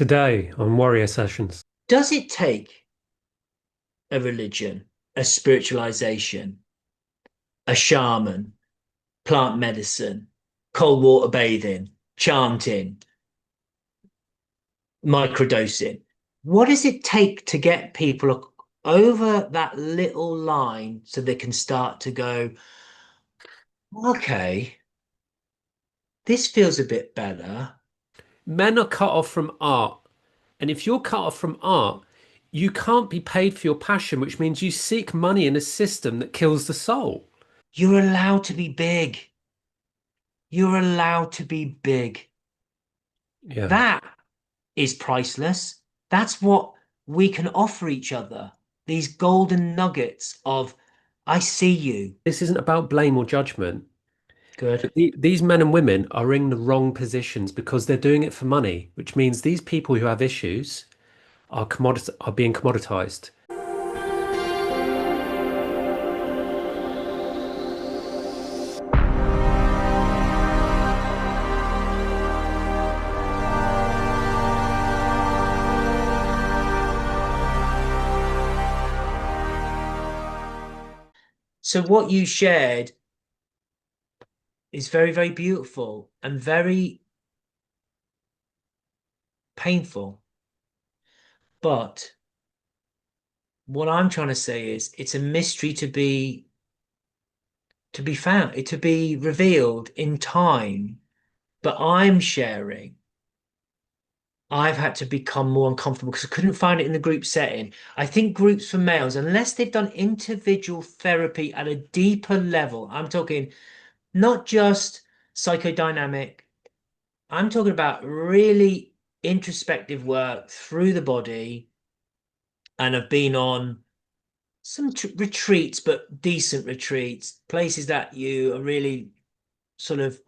Today on Warrior Sessions. Does it take a religion, a spiritualization, a shaman, plant medicine, cold water bathing, chanting, microdosing? What does it take to get people over that little line so they can start to go, okay, this feels a bit better? Men are cut off from art. And if you're cut off from art, you can't be paid for your passion, which means you seek money in a system that kills the soul. You're allowed to be big. You're allowed to be big. Yeah. That is priceless. That's what we can offer each other. These golden nuggets of, I see you. This isn't about blame or judgment. Good. But these men and women are in the wrong positions because they're doing it for money, which means these people who have issues are being commoditized. So what you shared is very, very beautiful and very painful. But what I'm trying to say is it's a mystery to be found, to be revealed in time. But I'm sharing I've had to become more uncomfortable because I couldn't find it in the group setting. I think groups for males, unless they've done individual therapy at a deeper level, I'm talking not just psychodynamic, I'm talking about really introspective work through the body, and I've been on some retreats, but decent retreats, places that you are really sort of,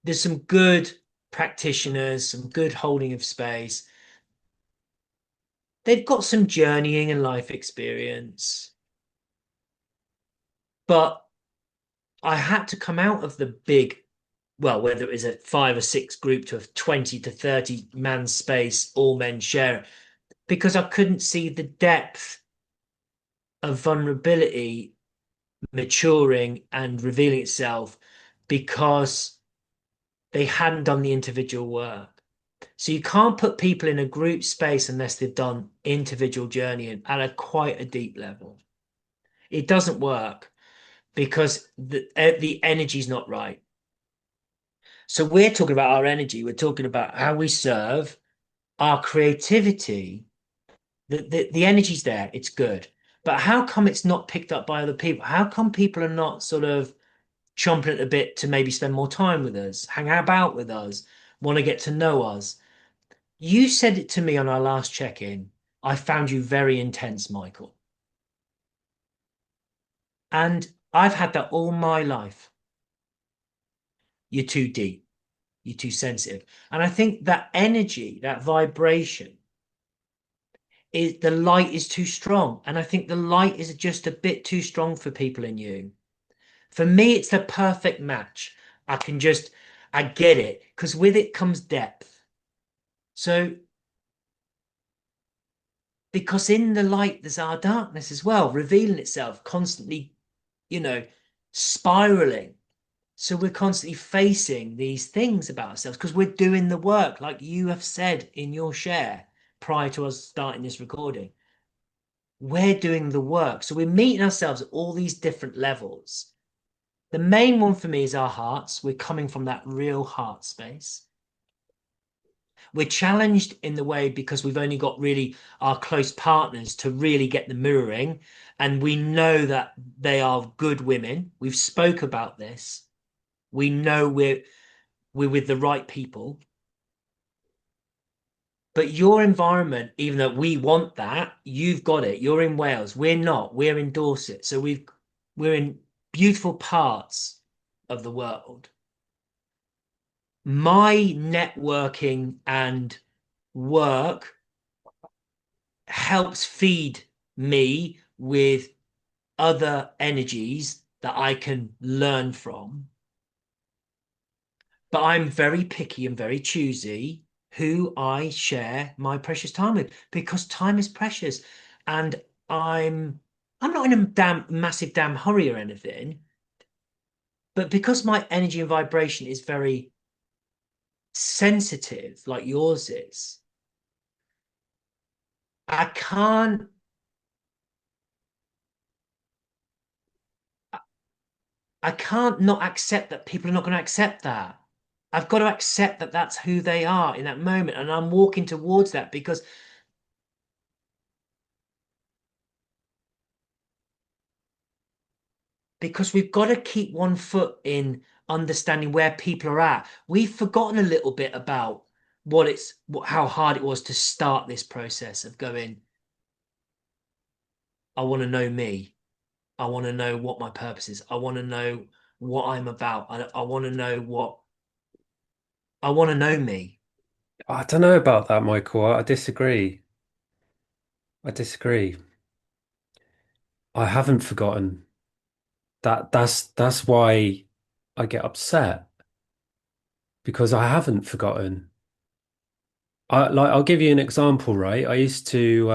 there's some good practitioners, some good holding of space. They've got some journeying and life experience, but I had to come out of the big, well, whether it was a 5 or 6 group to a 20 to 30 man space, all men share, because I couldn't see the depth of vulnerability maturing and revealing itself because they hadn't done the individual work. So you can't put people in a group space unless they've done individual journeying at quite a deep level. It doesn't work because the energy's not right. So we're talking about our energy. We're talking about how we serve, our creativity. The energy's there. It's good. But how come it's not picked up by other people? How come people are not sort of chomping at the bit to maybe spend more time with us, hang about with us, want to get to know us? You said it to me on our last check-in. I found you very intense, Michael. And I've had that all my life. You're too deep. You're too sensitive. And I think that energy, that vibration, is the light is too strong. And I think the light is just a bit too strong for people in you. For me, it's the perfect match. I get it, because with it comes depth. So, because in the light, there's our darkness as well, revealing itself, constantly, you know, spiraling. So we're constantly facing these things about ourselves because we're doing the work, like you have said in your share prior to us starting this recording. We're doing the work. So we're meeting ourselves at all these different levels. The main one for me is our hearts. We're coming from that real heart space. We're challenged in the way because we've only got really our close partners to really get the mirroring. And we know that they are good women. We've spoke about this. We know we're with the right people. But your environment, even though we want that, you've got it. You're in Wales. We're not. We're in Dorset. So we're in beautiful parts of the world. My networking and work helps feed me with other energies that I can learn from. But I'm very picky and very choosy who I share my precious time with because time is precious. And I'm I'm not in a massive damn hurry or anything, but because my energy and vibration is very sensitive, like yours is, I can't I can't not accept that people are not going to accept that. I've got to accept that that's who they are in that moment, and I'm walking towards that because we've got to keep one foot in understanding where people are at. We've forgotten a little bit about how hard it was to start this process of going, I want to know me. I want to know what my purpose is. I want to know what I'm about. I want to know I want to know me. I don't know about that, Michael. I disagree. I disagree. I haven't forgotten that. That's why I get upset because I haven't forgotten. I'll give you an example, right? I used to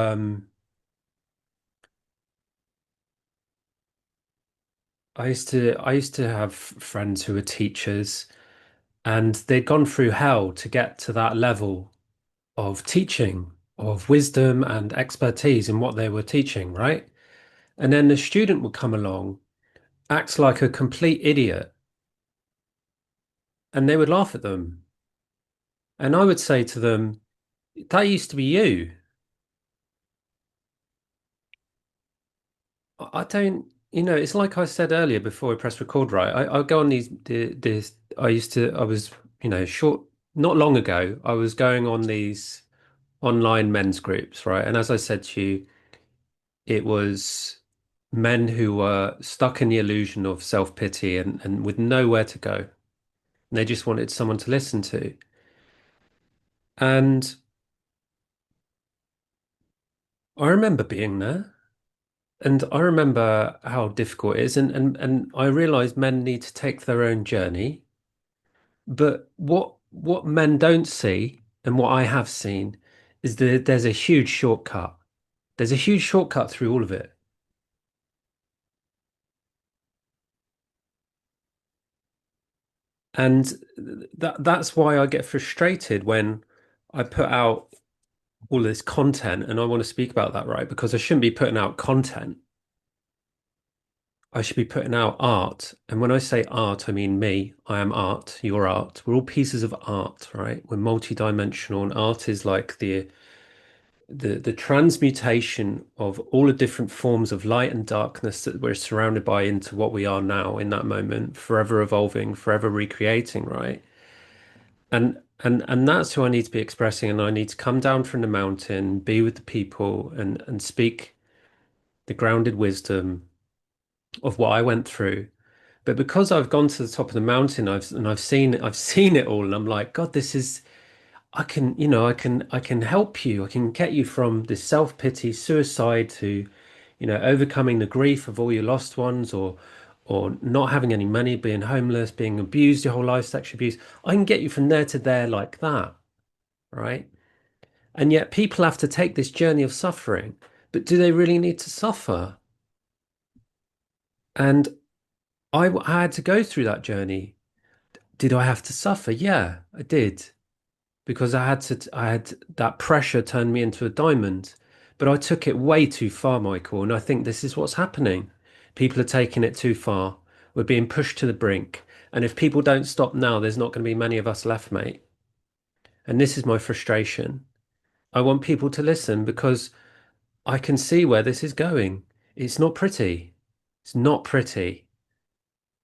have friends who were teachers and they'd gone through hell to get to that level of teaching, of wisdom and expertise in what they were teaching, right? And then the student would come along, act like a complete idiot, and they would laugh at them. And I would say to them, that used to be you. I don't, it's like I said earlier before I press record, right? I go on I was, short, not long ago, I was going on these online men's groups, right? And as I said to you, it was men who were stuck in the illusion of self-pity and with nowhere to go. And they just wanted someone to listen to. And I remember being there. And I remember how difficult it is, and I realize men need to take their own journey. But what men don't see, and what I have seen, is that there's a huge shortcut. There's a huge shortcut through all of it. And that's why I get frustrated when I put out all this content, and I want to speak about that, right? Because I shouldn't be putting out content. I should be putting out art. And when I say art, I mean me. I am art. You're art. We're all pieces of art, right? We're multidimensional, and art is like the transmutation of all the different forms of light and darkness that we're surrounded by into what we are now in that moment, forever evolving, forever recreating, right? And that's who I need to be expressing, and I need to come down from the mountain, be with the people, and speak the grounded wisdom of what I went through. But because I've gone to the top of the mountain, I've seen it all, and I'm like, God, this is I can, I can help you. I can get you from this self-pity, suicide to, overcoming the grief of all your lost ones or not having any money, being homeless, being abused your whole life, sexual abuse. I can get you from there to there like that, right? And yet people have to take this journey of suffering. But do they really need to suffer? And I had to go through that journey. Did I have to suffer? Yeah, I did. Because I had that pressure turned me into a diamond. But I took it way too far, Michael, and I think this is what's happening. People are taking it too far. We're being pushed to the brink. And if people don't stop now, there's not going to be many of us left, mate. And this is my frustration. I want people to listen because I can see where this is going. It's not pretty. It's not pretty.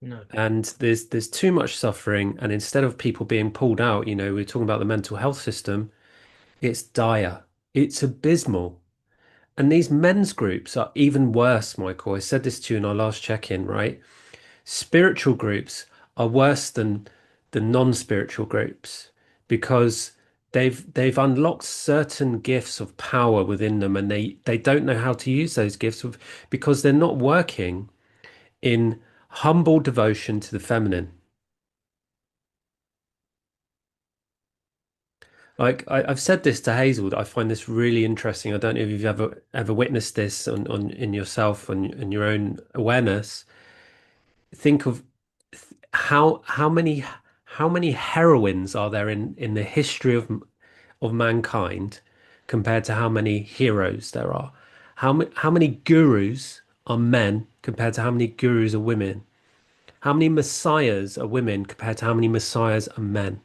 No. And there's too much suffering. And instead of people being pulled out, we're talking about the mental health system. It's dire. It's abysmal. And these men's groups are even worse, Michael. I said this to you in our last check-in, right? Spiritual groups are worse than the non-spiritual groups because they've unlocked certain gifts of power within them and they don't know how to use those gifts because they're not working in humble devotion to the feminine. Like I've said this to Hazel that I find this really interesting. I don't know if you've ever witnessed this on in yourself and your own awareness. Think of how many heroines are there in the history of mankind compared to how many heroes there are. How many gurus are men compared to how many gurus are women? How many messiahs are women compared to how many messiahs are men?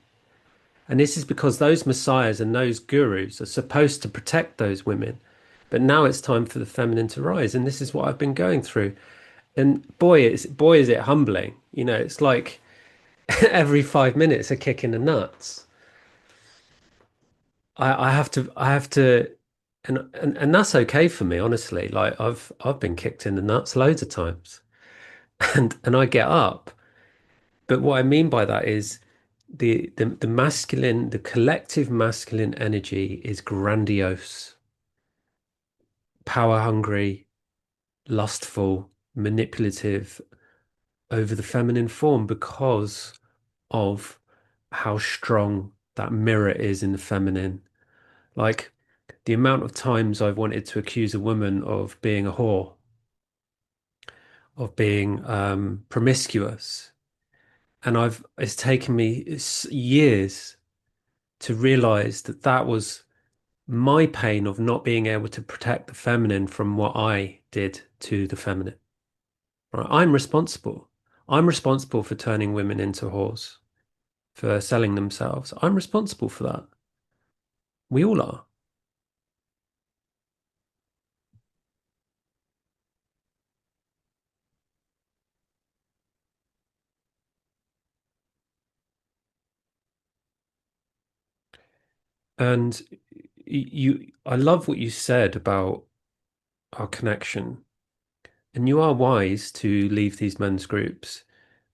And this is because those messiahs and those gurus are supposed to protect those women. But now it's time for the feminine to rise. And this is what I've been going through. And boy, is it humbling. It's like every 5 minutes a kick in the nuts. I have to, and that's okay for me, honestly. Like I've been kicked in the nuts loads of times, and I get up. But what I mean by that is the masculine, the collective masculine energy is grandiose, power hungry, lustful, manipulative over the feminine form because of how strong that mirror is in the feminine. Like the amount of times I've wanted to accuse a woman of being a whore, of being promiscuous, and it's taken me years to realize that that was my pain of not being able to protect the feminine from what I did to the feminine. Right? I'm responsible. I'm responsible for turning women into whores, for selling themselves. I'm responsible for that. We all are. And I love what you said about our connection. And you are wise to leave these men's groups,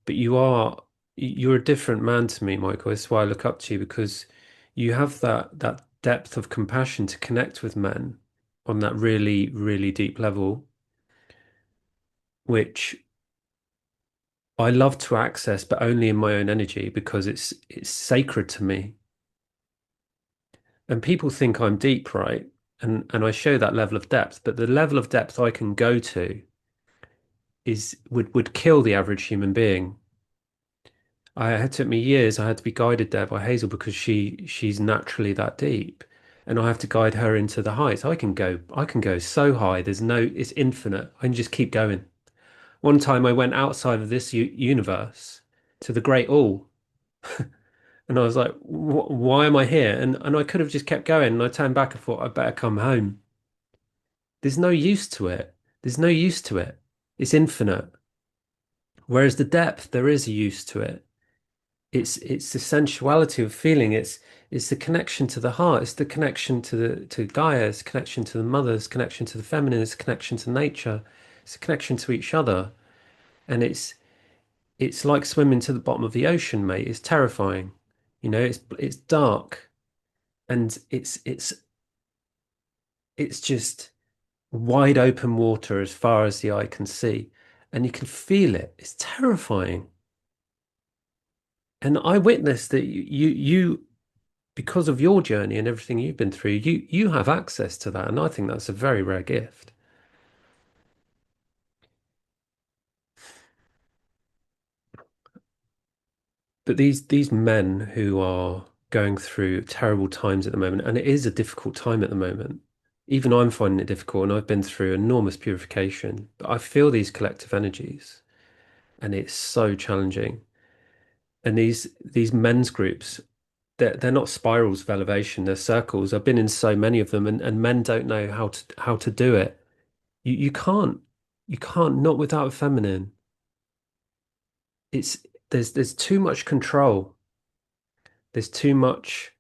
but you're a different man to me, Michael. That's why I look up to you because you have that depth of compassion to connect with men on that really, really deep level, which I love to access, but only in my own energy because it's sacred to me. And people think I'm deep, right? And I show that level of depth, but the level of depth I can go to would kill the average human being. It took me years. I had to be guided there by Hazel because she's naturally that deep, and I have to guide her into the heights. I can go so high. It's infinite. I can just keep going. One time I went outside of this u universe to the Great All, and I was like, why am I here? And I could have just kept going. And I turned back and thought, I better come home. There's no use to it. There's no use to it. It's infinite. Whereas the depth, there is a use to it. It's the sensuality of feeling. It's the connection to the heart. It's the connection to Gaia. It's the connection to the mother. It's the connection to the feminine. It's the connection to nature. It's a connection to each other. And it's like swimming to the bottom of the ocean, mate. It's terrifying. It's dark and it's just wide open water as far as the eye can see. And you can feel it. It's terrifying. And I witnessed that because of your journey and everything you've been through, you have access to that, and I think that's a very rare gift. But these men who are going through terrible times at the moment, and it is a difficult time at the moment. Even I'm finding it difficult, and I've been through enormous purification. But I feel these collective energies, and it's so challenging. And these men's groups, they're not spirals of elevation, they're circles. I've been in so many of them, and men don't know how to do it. You can't. You can't not without a feminine. It's there's too much control. There's too much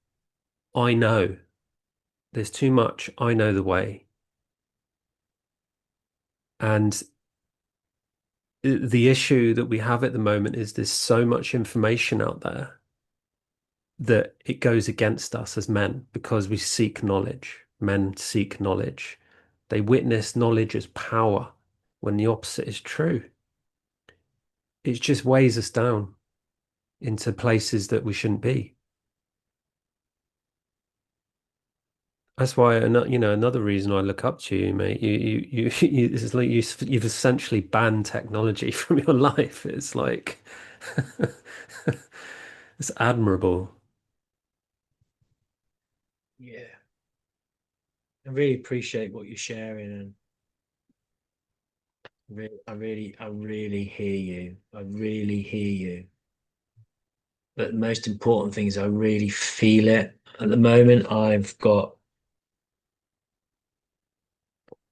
I know. There's too much I know the way. And the issue that we have at the moment is there's so much information out there that it goes against us as men because we seek knowledge. Men seek knowledge. They witness knowledge as power when the opposite is true. It just weighs us down into places that we shouldn't be. That's why, another reason I look up to you, mate. It's like you've essentially banned technology from your life. It's like it's admirable. Yeah. I really appreciate what you're sharing, and I really hear you. I really hear you. But the most important thing is I really feel it. At the moment, I've got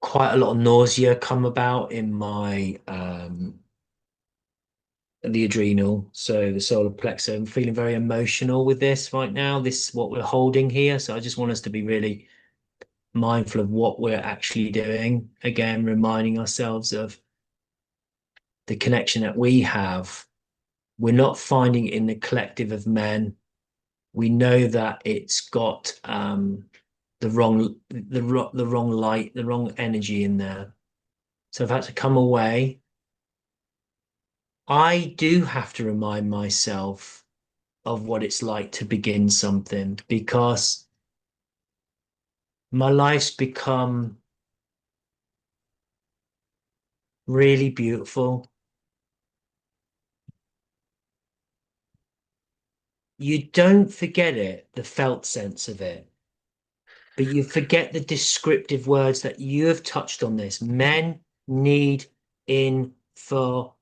quite a lot of nausea come about in my the adrenal, so the solar plexus. I'm feeling very emotional with this right now. This is what we're holding here. So I just want us to be really mindful of what we're actually doing. Again, reminding ourselves of the connection that we have. We're not finding it in the collective of men. We know that it's got the wrong light, the wrong energy in there. So I've had to come away. I do have to remind myself of what it's like to begin something, because my life's become really beautiful. You don't forget it, the felt sense of it, but you forget the descriptive words that you have touched on this. Men need information.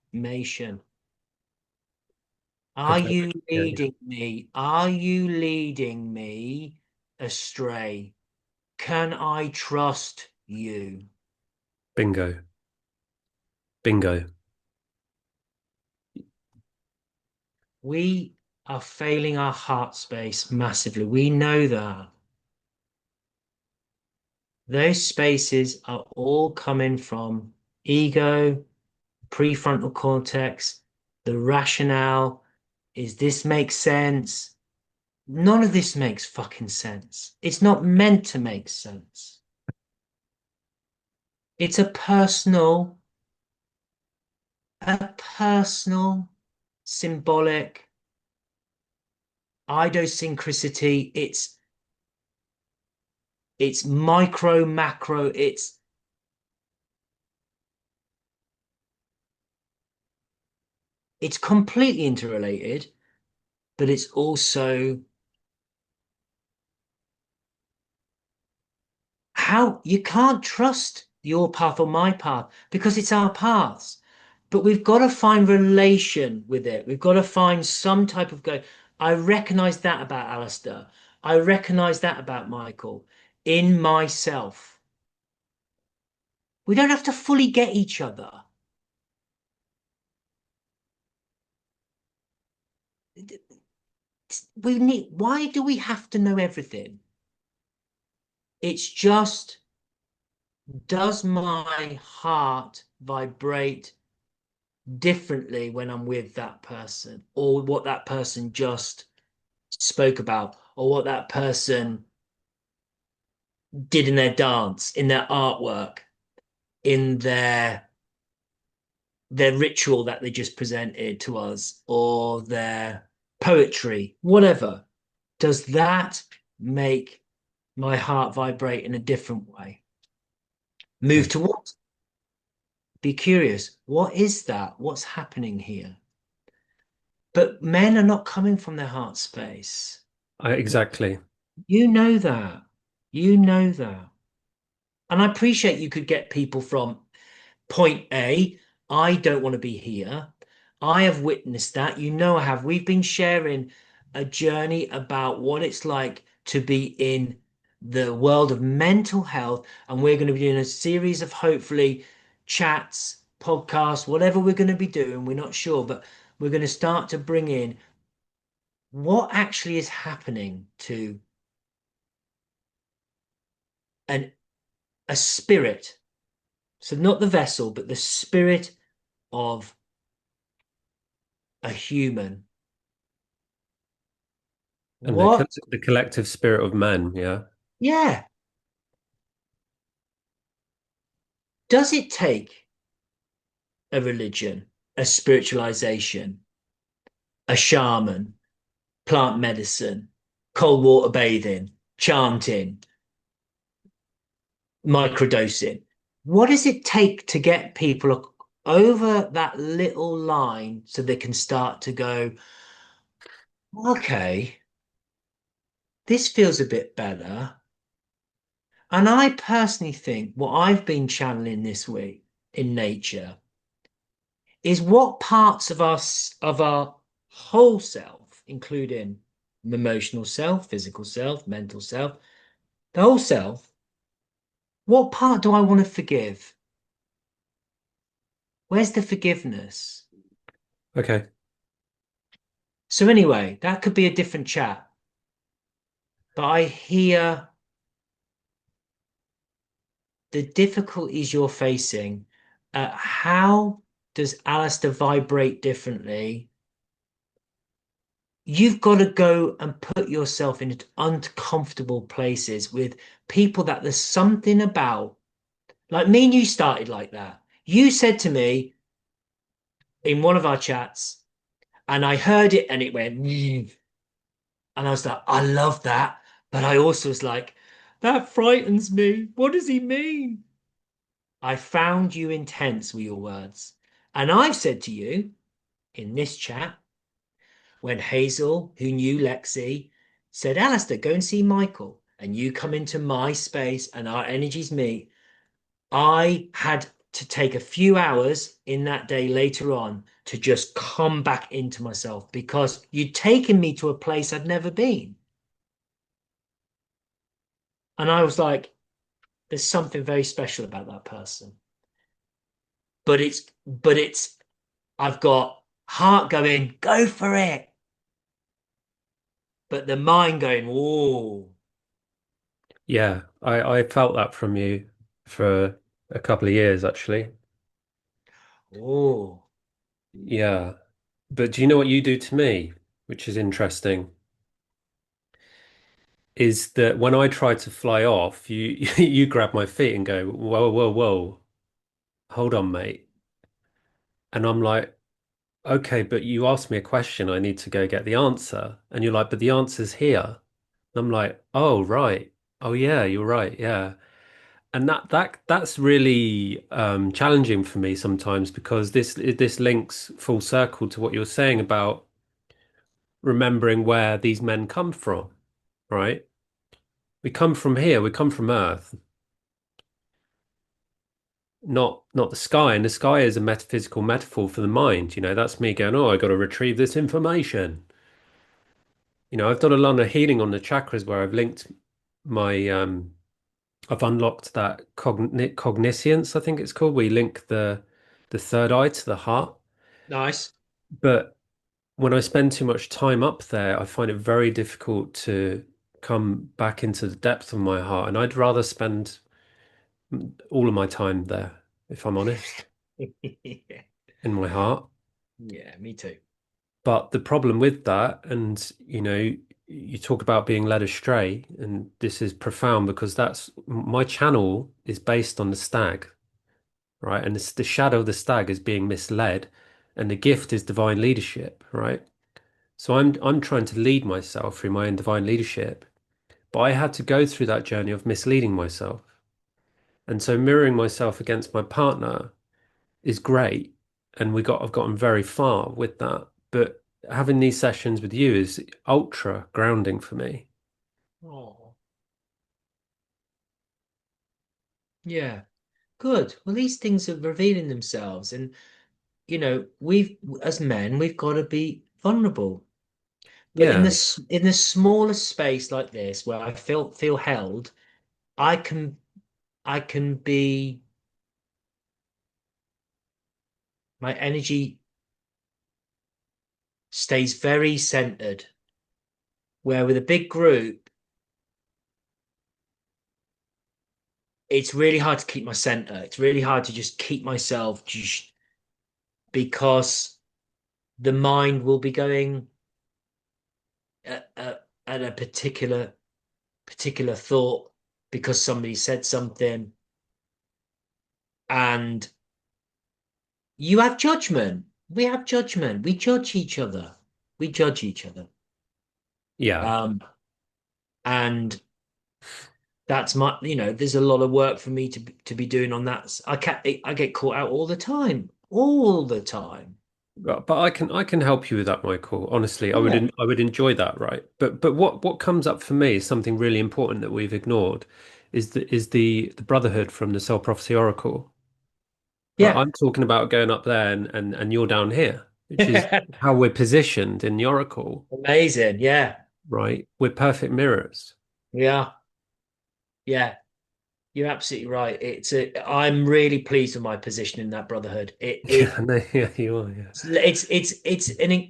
Are Exactly. you Yeah. leading me? Are you leading me astray? Can I trust you? Bingo. Bingo. We are failing our heart space massively. We know that. Those spaces are all coming from ego, prefrontal cortex, the rationale. Is this make sense? None of this makes fucking sense. It's not meant to make sense. It's a personal, symbolic idiosyncrasy. It's micro, macro. It's completely interrelated, but it's also how you can't trust your path or my path because it's our paths. But we've got to find relation with it. We've got to find some type of go. I recognize that about Alistair. I recognize that about Michael in myself. We don't have to fully get each other. Why do we have to know everything? It's just, does my heart vibrate differently when I'm with that person, or what that person just spoke about, or what that person did in their dance, in their artwork, in their ritual that they just presented to us, or their poetry, whatever. Does that make my heart vibrate in a different way? Yeah. Move towards. Be curious. What is that? What's happening here? But men are not coming from their heart space. Exactly. You know that. You know that. And I appreciate you could get people from point A. I don't want to be here. I have witnessed that. You know, I have. We've been sharing a journey about what it's like to be in the world of mental health. And we're going to be doing a series of hopefully chats, podcasts, whatever we're going to be doing. We're not sure, but we're going to start to bring in what actually is happening to an a spirit. So not the vessel, but the spirit of a human. And the What? the collective spirit of men, yeah. Yeah. Does it take a religion, a spiritualization, a shaman, plant medicine, cold water bathing, chanting? microdosing. What does it take to get people over that little line so they can start to go, okay, this feels a bit better. And I personally think what I've been channeling this week in nature is what parts of us, of our whole self, including emotional self, physical self, mental self, the whole self, what part do I want to forgive? Where's the forgiveness? Okay. So anyway, that could be a different chat. But I hear the difficulties you're facing. How does Alistair vibrate differently? You've got to go and put yourself in uncomfortable places with people that there's something about. Like me and you started like that. You said to me in one of our chats, and I heard it and it went, and I was like, I love that. But I also was like, that frightens me. What does he mean? I found you intense with your words. And I've said to you in this chat, when Hazel, who knew Lexi, said, Alistair, go and see Michael, and you come into my space and our energies meet, I had to take a few hours in that day later on to just come back into myself because you'd taken me to a place I'd never been. And I was like, there's something very special about that person. But it's, I've got heart going, go for it. But the mind going, whoa, Yeah, I felt that from you for a couple of years actually. whoa. Yeah. But do you know what you do to me, which is interesting, is that when I try to fly off, you you grab my feet and go, whoa, whoa, whoa, hold on, mate. And I'm like, okay, but you asked me a question, I need to go get the answer. And you're like, but the answer's here. And I'm like, oh, right. Oh yeah, you're right. Yeah. And that's really challenging for me sometimes because this links full circle to what you're saying about remembering where these men come from, right? We come from here, we come from Earth, not the sky. And the sky is a metaphysical metaphor for the mind. That's me going, oh, I got to retrieve this information. I've done a lot of healing on the chakras where I've linked my I've unlocked that cogniscience, I think it's called. We link the third eye to the heart. Nice. But when I spend too much time up there, I find it very difficult to come back into the depth of my heart. And I'd rather spend all of my time there, if I'm honest, Yeah. in my heart. Yeah, me too. But the problem with that, and you talk about being led astray, and this is profound because that's my channel is based on the stag, right? And it's the shadow of the stag is being misled, and the gift is divine leadership, right? So I'm trying to lead myself through my own divine leadership, but I had to go through that journey of misleading myself. And so mirroring myself against my partner is great, and I've gotten very far with that. But having these sessions with you is ultra grounding for me. Oh, yeah. Good. Well, these things are revealing themselves. And, as men, we've got to be vulnerable. But in Yeah, the smallest space like this, where I feel held, I can I can be my energy stays very centered. Where with a big group, it's really hard to keep my center. It's really hard to just keep myself just because the mind will be going at a particular thought because somebody said something, and you have judgment. We have judgment. We judge each other. We judge each other. yeah, Um, and That's my, there's a lot of work for me to be doing on that. I get caught out all the time. But I can help you with that, Michael. Honestly, Yeah. I would enjoy that, right? But what comes up for me is something really important that we've ignored, is the brotherhood from the Self Prophecy Oracle. Right? Yeah. I'm talking about going up there and you're down here, which is how we're positioned in the Oracle, Amazing. Yeah. right? We're perfect mirrors. Yeah. Yeah. You're absolutely right. I'm really pleased with my position in that brotherhood. Yeah, no, yeah, you are, yeah.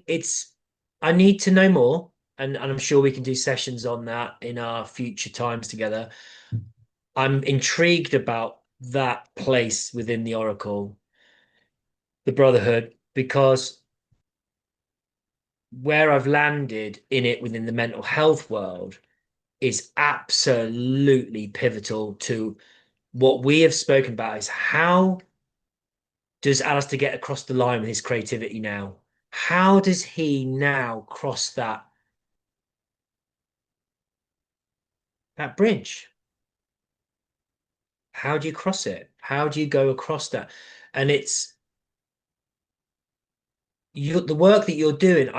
It's I need to know more, and I'm sure we can do sessions on that in our future times together. I'm intrigued about that place within the Oracle, the brotherhood, because where I've landed in it within the mental health world is absolutely pivotal to what we have spoken about is how does Alistair get across the line with his creativity now? How does he now cross that bridge? How do you cross it? How do you go across that? And it's the work that you're doing.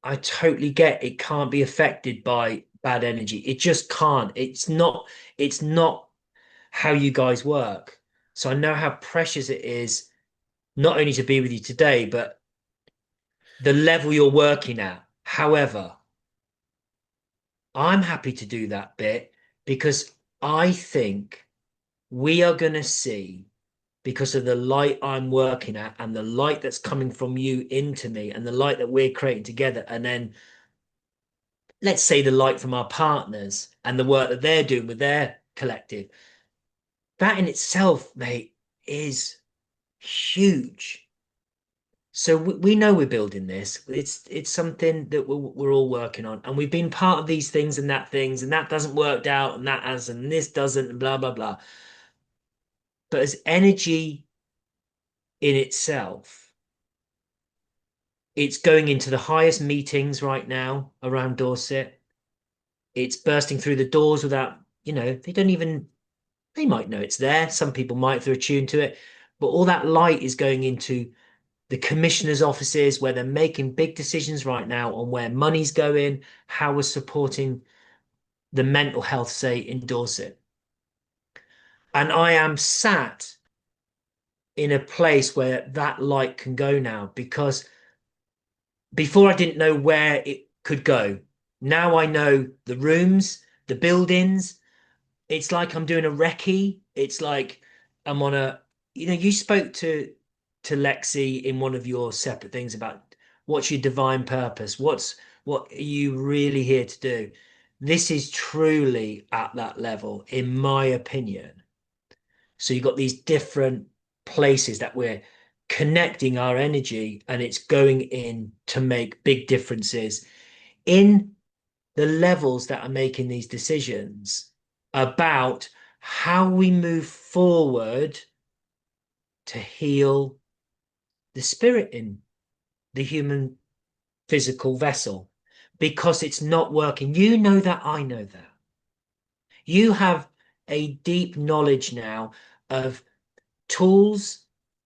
I totally get it can't be affected by bad energy. It just can't. It's not how you guys work. So I know how precious it is not only to be with you today, but the level you're working at. However, I'm happy to do that bit because I think we are going to see, because of the light I'm working at and the light that's coming from you into me and the light that we're creating together, and then let's say the light from our partners and the work that they're doing with their collective, that in itself, mate, is huge. So we know we're building this. It's something that we're all working on, and we've been part of these things, and that doesn't worked out, and that has, and this doesn't, and blah blah blah. But as energy in itself, it's going into the highest meetings right now around Dorset. It's bursting through the doors without, they don't even, they might know it's there. Some people might if they're attuned to it, but all that light is going into the commissioners' offices where they're making big decisions right now on where money's going, how we're supporting the mental health, say, in Dorset. And I am sat in a place where that light can go now because before I didn't know where it could go. Now I know the rooms, the buildings. It's like I'm doing a recce. It's like I'm on a, you spoke to Lexi in one of your separate things about what's your divine purpose? What are you really here to do? This is truly at that level, in my opinion. So you've got these different places that we're connecting our energy and it's going in to make big differences in the levels that are making these decisions about how we move forward to heal the spirit in the human physical vessel because it's not working. You know that, I know that. You have a deep knowledge now of tools,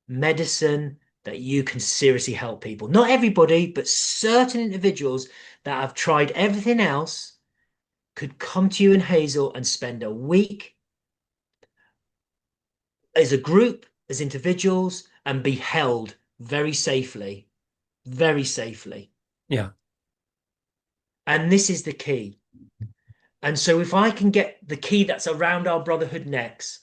medicine that you can seriously help people. Not everybody, but certain individuals that have tried everything else could come to you in Hazel and spend a week as a group, as individuals, and be held very safely, very safely. Yeah. And this is the key. And so if I can get the key that's around our brotherhood necks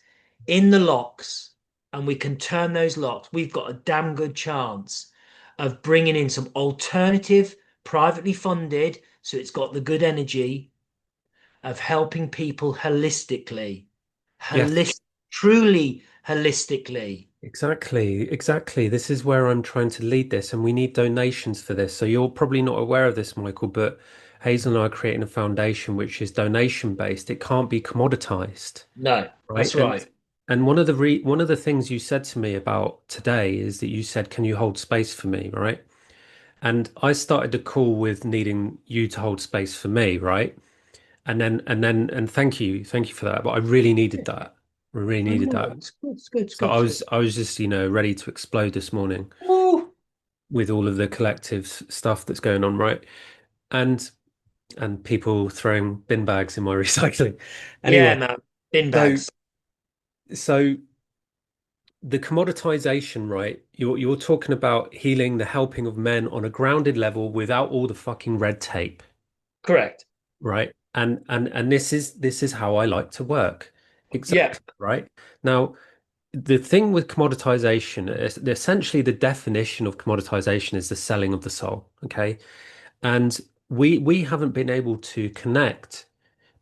in the locks and we can turn those locks, we've got a damn good chance of bringing in some alternative, privately funded, so it's got the good energy of helping people holistically, Yes. truly holistically. Exactly, exactly. This is where I'm trying to lead this, and we need donations for this. So you're probably not aware of this, Michael, but Hazel and I are creating a foundation which is donation based. It can't be commoditized, No, right? that's right. And one of the things you said to me about today is that you said, "Can you hold space for me?" Right? And I started the call with needing you to hold space for me, right? and thank you for that. But I really needed that. I really Oh, needed no, that. it's good, it's good, it's So good, it's good. I was just, ready to explode this morning Oh, with all of the collective stuff that's going on, right? And people throwing bin bags in my recycling. yeah, Anyway, man. Bin so bags. so the commoditization, right? You're talking about healing the helping of men on a grounded level without all the fucking red tape, Correct. right? And this is how I like to work. Yeah, Exactly, right? Now, the thing with commoditization is essentially the definition of commoditization is the selling of the soul, okay? And we haven't been able to connect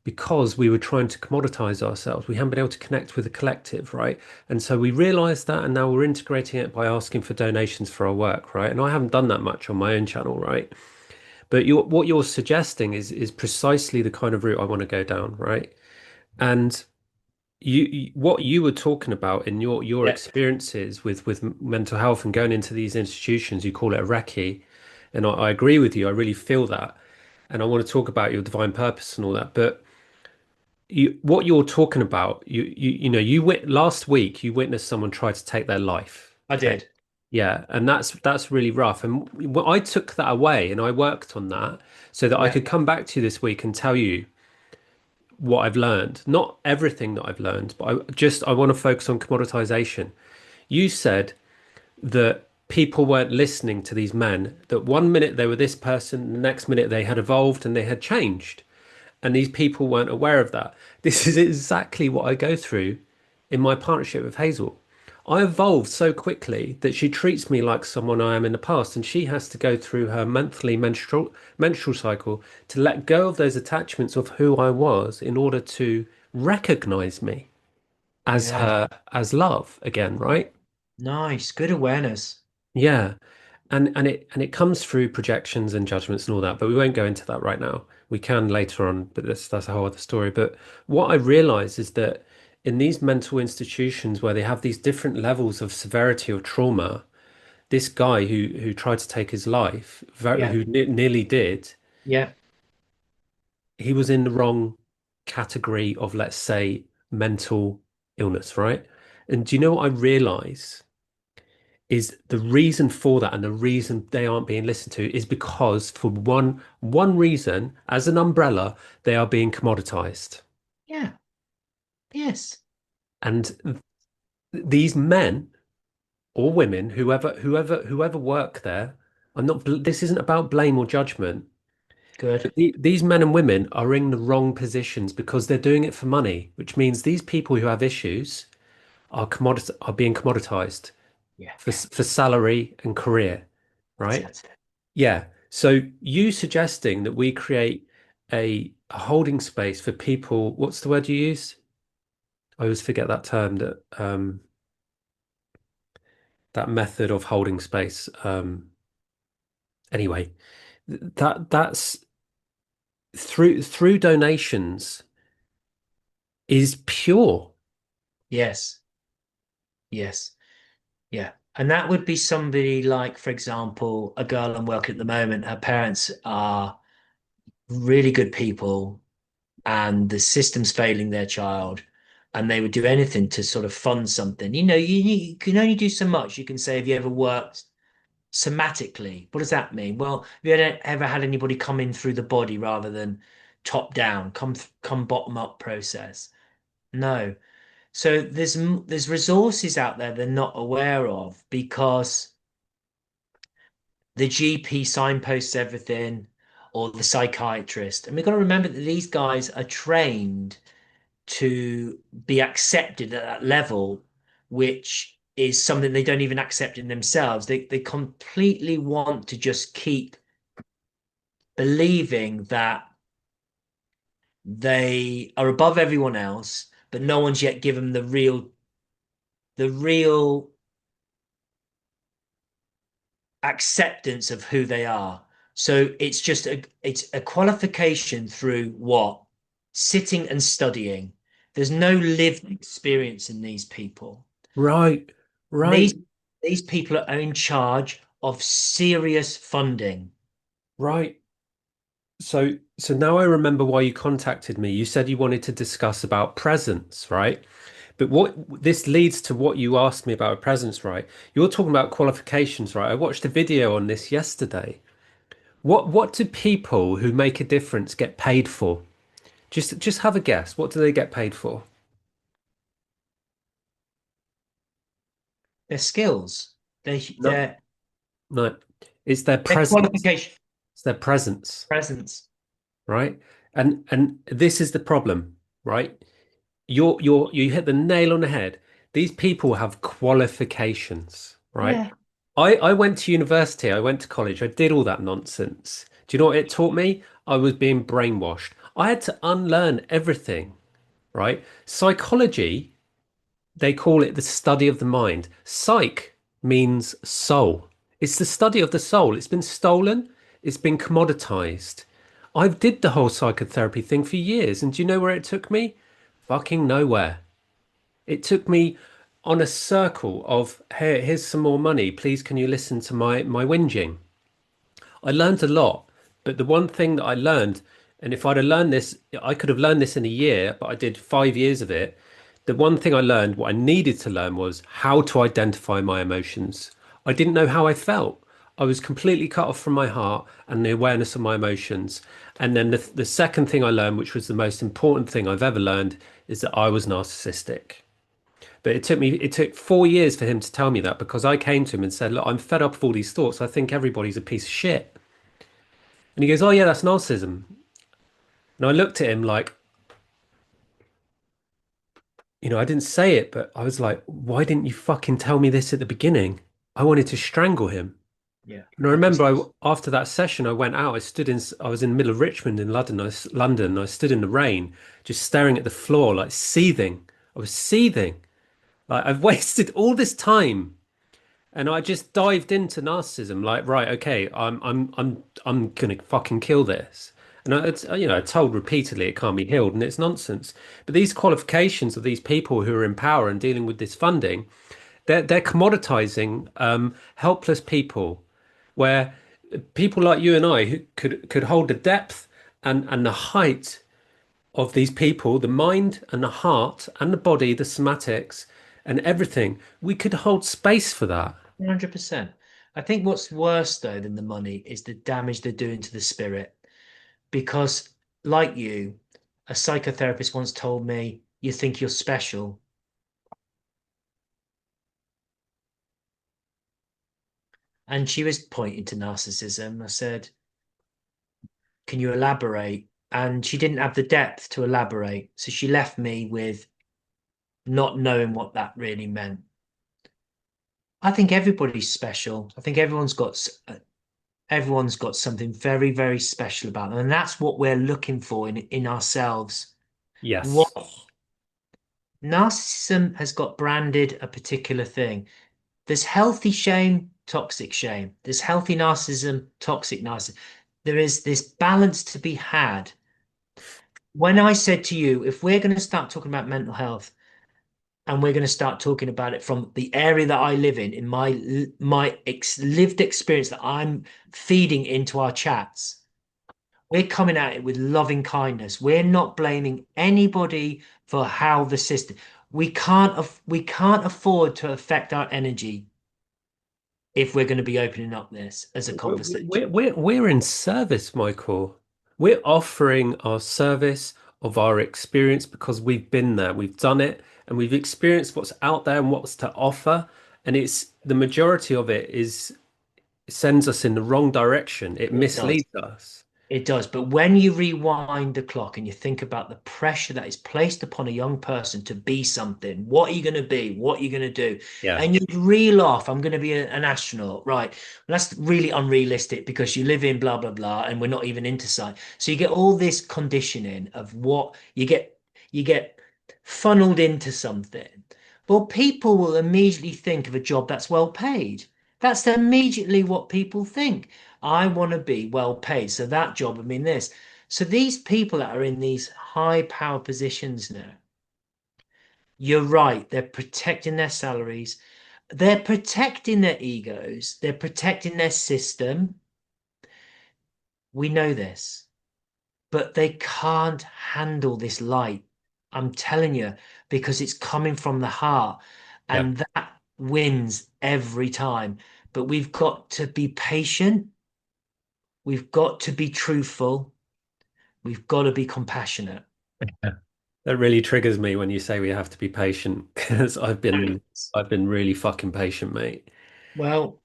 because we were trying to commoditize ourselves. We haven't been able to connect with the collective, right? And so we realized that, and now we're integrating it by asking for donations for our work, right? And I haven't done that much on my own channel, right? But what you're suggesting is precisely the kind of route I want to go down, right? And what you were talking about in your yeah, experiences with mental health and going into these institutions, you call it a recce, and I agree with you. I really feel that, and I want to talk about your divine purpose and all that. But what you're talking about, last week you witnessed someone try to take their life. I Okay, did. yeah, and that's really rough. And I took that away and I worked on that so that I Yeah, could come back to you this week and tell you what I've learned. Not everything that I've learned, but I want to focus on commoditization. You said that people weren't listening to these men, that one minute they were this person, the next minute they had evolved and they had changed. And these people weren't aware of that. This is exactly what I go through in my partnership with Hazel. I evolved so quickly that she treats me like someone I am in the past, and she has to go through her monthly menstrual cycle to let go of those attachments of who I was in order to recognize me as yeah. her, as love again, right? Nice. Good awareness. Yeah. And it comes through projections and judgments and all that, but we won't go into that right now. We can later on, but that's a whole other story. But what I realize is that in these mental institutions where they have these different levels of severity of trauma, this guy who tried to take his life, Yeah, who nearly did, yeah, he was in the wrong category of, let's say, mental illness, right? And do you know what I realize? Is the reason for that and the reason they aren't being listened to is because for one reason, as an umbrella, they are being commoditized. yeah. Yes. And these men or women, whoever work there, this isn't about blame or judgment. Good. But these men and women are in the wrong positions because they're doing it for money, which means these people who have issues are being commoditized Yeah, for salary and career, right? that's it. Yeah. So you suggesting that we create a holding space for people, what's the word you use? I always forget that term, that method of holding space. Anyway, that's through donations is pure. Yes, yes, yeah. And that would be somebody like, for example, a girl I'm working at the moment. Her parents are really good people, and the system's failing their child, and they would do anything to sort of fund something. You can only do so much. You can say, have you ever worked somatically? What does that mean? Well, have you ever had anybody come in through the body rather than top down, come bottom up process? No. So there's resources out there they're not aware of because the GP signposts everything or the psychiatrist. And we've got to remember that these guys are trained to be accepted at that level, which is something they don't even accept in themselves. They completely want to just keep believing that they are above everyone else, but no one's yet given the real acceptance of who they are. So it's a qualification through what? Sitting and studying. There's no lived experience in these people. Right. And these Right. these people are in charge of serious funding. Right. So now I remember why you contacted me. You said you wanted to discuss about presence, right? But what this leads to what you asked me about presence, right? You're talking about qualifications, right? I watched a video on this yesterday. What do people who make a difference get paid for? Just have a guess. What do they get paid for? Their skills, they No, their no. It's their their presence. qualification, It's their presence, presence. right? And this is the problem, right? You hit the nail on the head. These people have qualifications, right? Yeah. I went to university, I went to college, I did all that nonsense. Do you know what it taught me? I was being brainwashed. I had to unlearn everything, right? Psychology, they call it the study of the mind. Psych means soul. It's the study of the soul. It's been stolen, it's been commoditized. I did the whole psychotherapy thing for years, and do you know where it took me? Fucking nowhere. It took me on a circle of, hey, here's some more money. Please, can you listen to my whinging? I learned a lot, but the one thing that I learned, and if I'd have learned this, I could have learned this in a year, but I did 5 years of it. The one thing I learned, what I needed to learn was how to identify my emotions. I didn't know how I felt. I was completely cut off from my heart and the awareness of my emotions. And then the second thing I learned, which was the most important thing I've ever learned, is that I was narcissistic. But it took 4 years for him to tell me that because I came to him and said, look, I'm fed up of all these thoughts. I think everybody's a piece of shit. And he goes, oh, yeah, that's narcissism. And I looked at him like, I didn't say it, but I was like, why didn't you fucking tell me this at the beginning? I wanted to strangle him. Yeah. And I remember after that session, I went out. I was in the middle of Richmond in London. London. I stood in the rain, just staring at the floor, like seething. I was seething. Like I've wasted all this time. And I just dived into narcissism, like, right, okay, I'm gonna fucking kill this. And I told repeatedly it can't be healed, and it's nonsense. But these qualifications of these people who are in power and dealing with this funding, they're commoditizing helpless people, where people like you and I who could hold the depth and the height of these people, the mind and the heart and the body, the somatics and everything, we could hold space for that. 100%. I think what's worse though than the money is the damage they're doing to the spirit. Because, like you, a psychotherapist once told me, you think you're special. And she was pointing to narcissism. I said, can you elaborate? And she didn't have the depth to elaborate. So she left me with not knowing what that really meant. I think everybody's special. I think everyone's got something very, very special about them. And that's what we're looking for in ourselves. What Yes. narcissism has got branded a particular thing. There's healthy shame, toxic shame. There's healthy narcissism, toxic narcissism. There is this balance to be had. When I said to you, if we're going to start talking about mental health and we're going to start talking about it from the area that I live in my lived experience that I'm feeding into our chats, we're coming at it with loving kindness. We're not blaming anybody for how the system. We can't afford to affect our energy if we're going to be opening up this as a conversation. We're in service, Michael. We're offering our service of our experience because we've been there, we've done it, and we've experienced what's out there and what's to offer. And it's the majority of it sends us in the wrong direction. It It does. misleads us. It does. But when you rewind the clock and you think about the pressure that is placed upon a young person to be something, what are you going to be? What are you going to do? Yeah. And you reel off, I'm going to be an astronaut. Right. Well, that's really unrealistic because you live in blah, blah, blah, and we're not even into science. So you get all this conditioning of what you get funneled into something. Well, people will immediately think of a job that's well paid. That's immediately what people think. I want to be well paid. So that job would mean this. So these people that are in these high power positions now, you're right, they're protecting their salaries, they're protecting their egos, they're protecting their system. We know this. but they can't handle this light. I'm telling you, because it's coming from the heart, Yeah. and that wins every time. But we've got to be patient, we've got to be truthful, we've got to be compassionate. Yeah. That really triggers me when you say we have to be patient because I've been really fucking patient, mate. Well,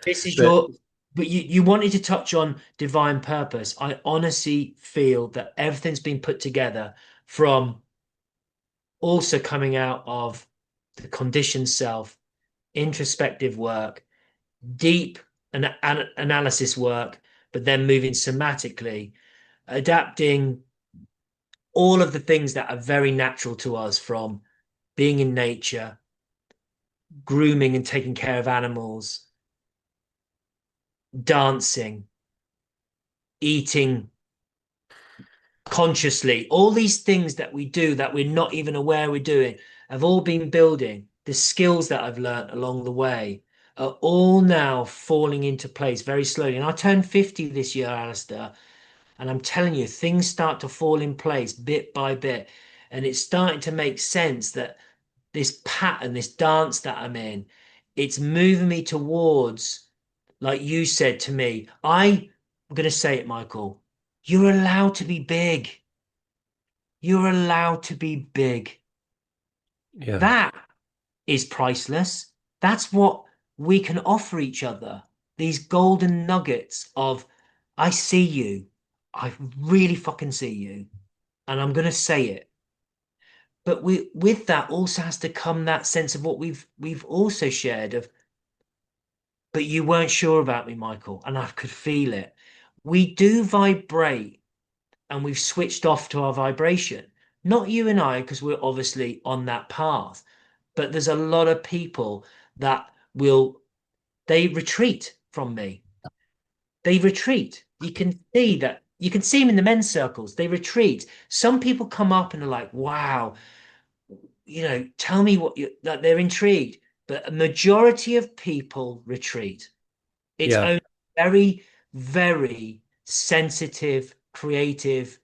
this is But your, but you wanted to touch on divine purpose. I honestly feel that everything's been put together from also coming out of the conditioned self, introspective work, deep analysis work, but then moving somatically, adapting all of the things that are very natural to us from being in nature, grooming and taking care of animals, dancing, eating consciously. All these things that we do that we're not even aware we're doing have all been building. The skills that I've learned along the way are all now falling into place very slowly. And I turned 50 this year, Alistair, and I'm telling you, things start to fall in place bit by bit. And it's starting to make sense that this pattern, this dance that I'm in, it's moving me towards, like you said to me, I'm going to say it, Michael, you're allowed to be big. You're allowed to be big. yeah, That is priceless. That's what we can offer each other. These golden nuggets of, I see you. I really fucking see you. And I'm going to say it. But with that also has to come that sense of what we've also shared of, but you weren't sure about me, Michael, and I could feel it. We do vibrate and we've switched off to our vibration. Not you and I, because we're obviously on that path, but there's a lot of people that they retreat from me. They retreat. You can see them in the men's circles. They retreat. Some people come up and are like, wow, tell me that they're intrigued. But a majority of people retreat. It's yeah, only very, very sensitive, creative,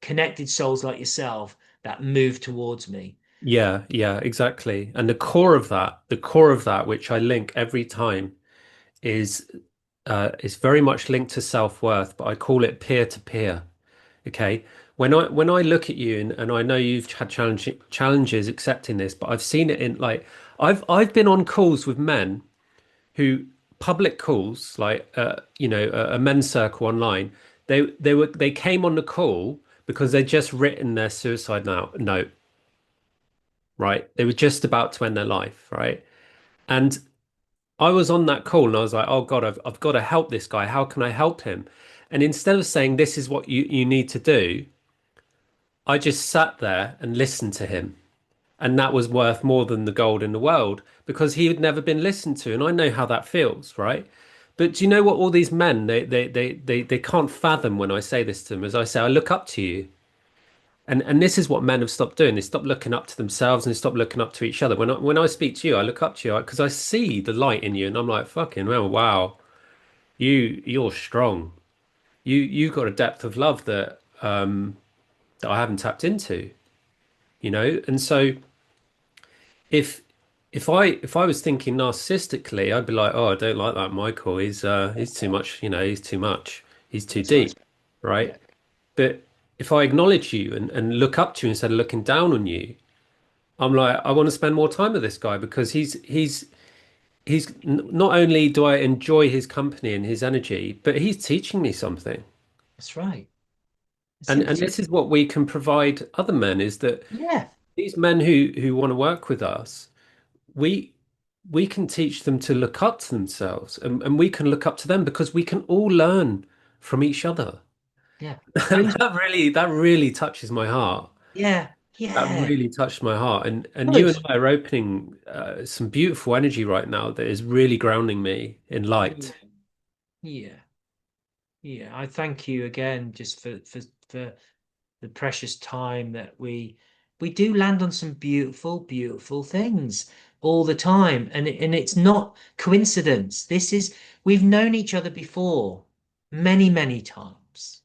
connected souls like yourself that move towards me. yeah, yeah, exactly. And the core of that, which I link every time, is very much linked to self-worth, but I call it peer-to-peer. Okay. When I look at you and I know you've had challenges accepting this, but I've seen it in like I've been on calls with men who public calls like a men's circle online. They came on the call because they'd just written their suicide note, right? They were just about to end their life, right? And I was on that call and I was like, oh God, I've got to help this guy. How can I help him? And instead of saying this is what you need to do, I just sat there and listened to him. And that was worth more than the gold in the world because he had never been listened to. And I know how that feels, right? But do you know what all these men they can't fathom when I say this to them? As I say, I look up to you. And this is what men have stopped doing. They stop looking up to themselves and they stop looking up to each other. When I speak to you, I look up to you because I see the light in you and I'm like, fucking well, wow, you're strong. You've got a depth of love that I haven't tapped into, you know? And so if if I was thinking narcissistically, I'd be like, oh, I don't like that Michael. He's too much, he's too much. He's too deep, Precisely. right? Yeah. But if I acknowledge you and look up to you instead of looking down on you, I'm like, I want to spend more time with this guy because not only do I enjoy his company and his energy, but he's teaching me something. That's right. And It's this is what we can provide other men is that yeah, these men who want to work with us, we we can teach them to look up to themselves and we can look up to them because we can all learn from each other. yeah. And And that really touches my heart. yeah, That yeah. really touched my heart. And you and Good. I are opening some beautiful energy right now that is really grounding me in Yeah, light. yeah, yeah. I thank you again just for the precious time that we do land on some beautiful, beautiful things all the time. And it's not coincidence. We've known each other before many, many times.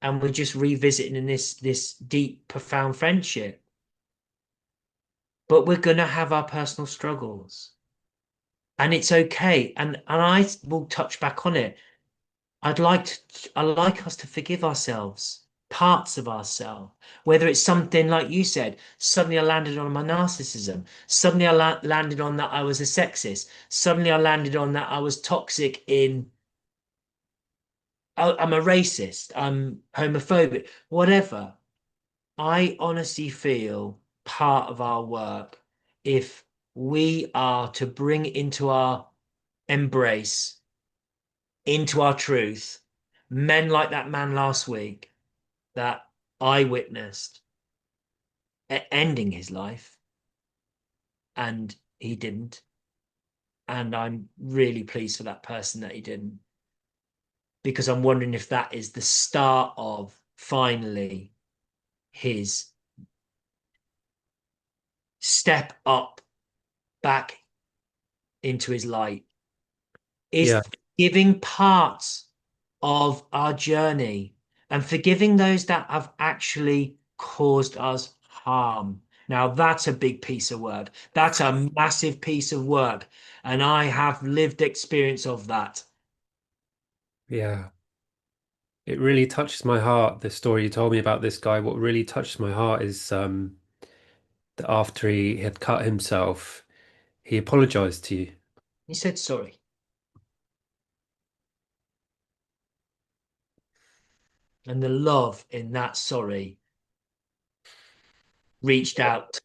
and we're just revisiting in this deep, profound friendship. But we're gonna have our personal struggles. And it's okay. And I will touch back on it. I like us to forgive ourselves, parts of ourselves, whether it's something like you said, suddenly I landed on my narcissism. Suddenly I landed on that I was a sexist. Suddenly I landed on that I was toxic in, I'm a racist, I'm homophobic, whatever. I honestly feel part of our work, if we are to bring into our embrace, into our truth, men like that man last week that I witnessed ending his life, and he didn't. And I'm really pleased for that person that he didn't, because I'm wondering if that is the start of finally his step up back into his light, is Yeah. giving parts of our journey and forgiving those that have actually caused us harm. Now, that's a big piece of work. That's a massive piece of work. And I have lived experience of that. Yeah. It really touches my heart, the story you told me about this guy. What really touches my heart is that after he had cut himself, he apologized to you. He said sorry. And the love in that sorry reached out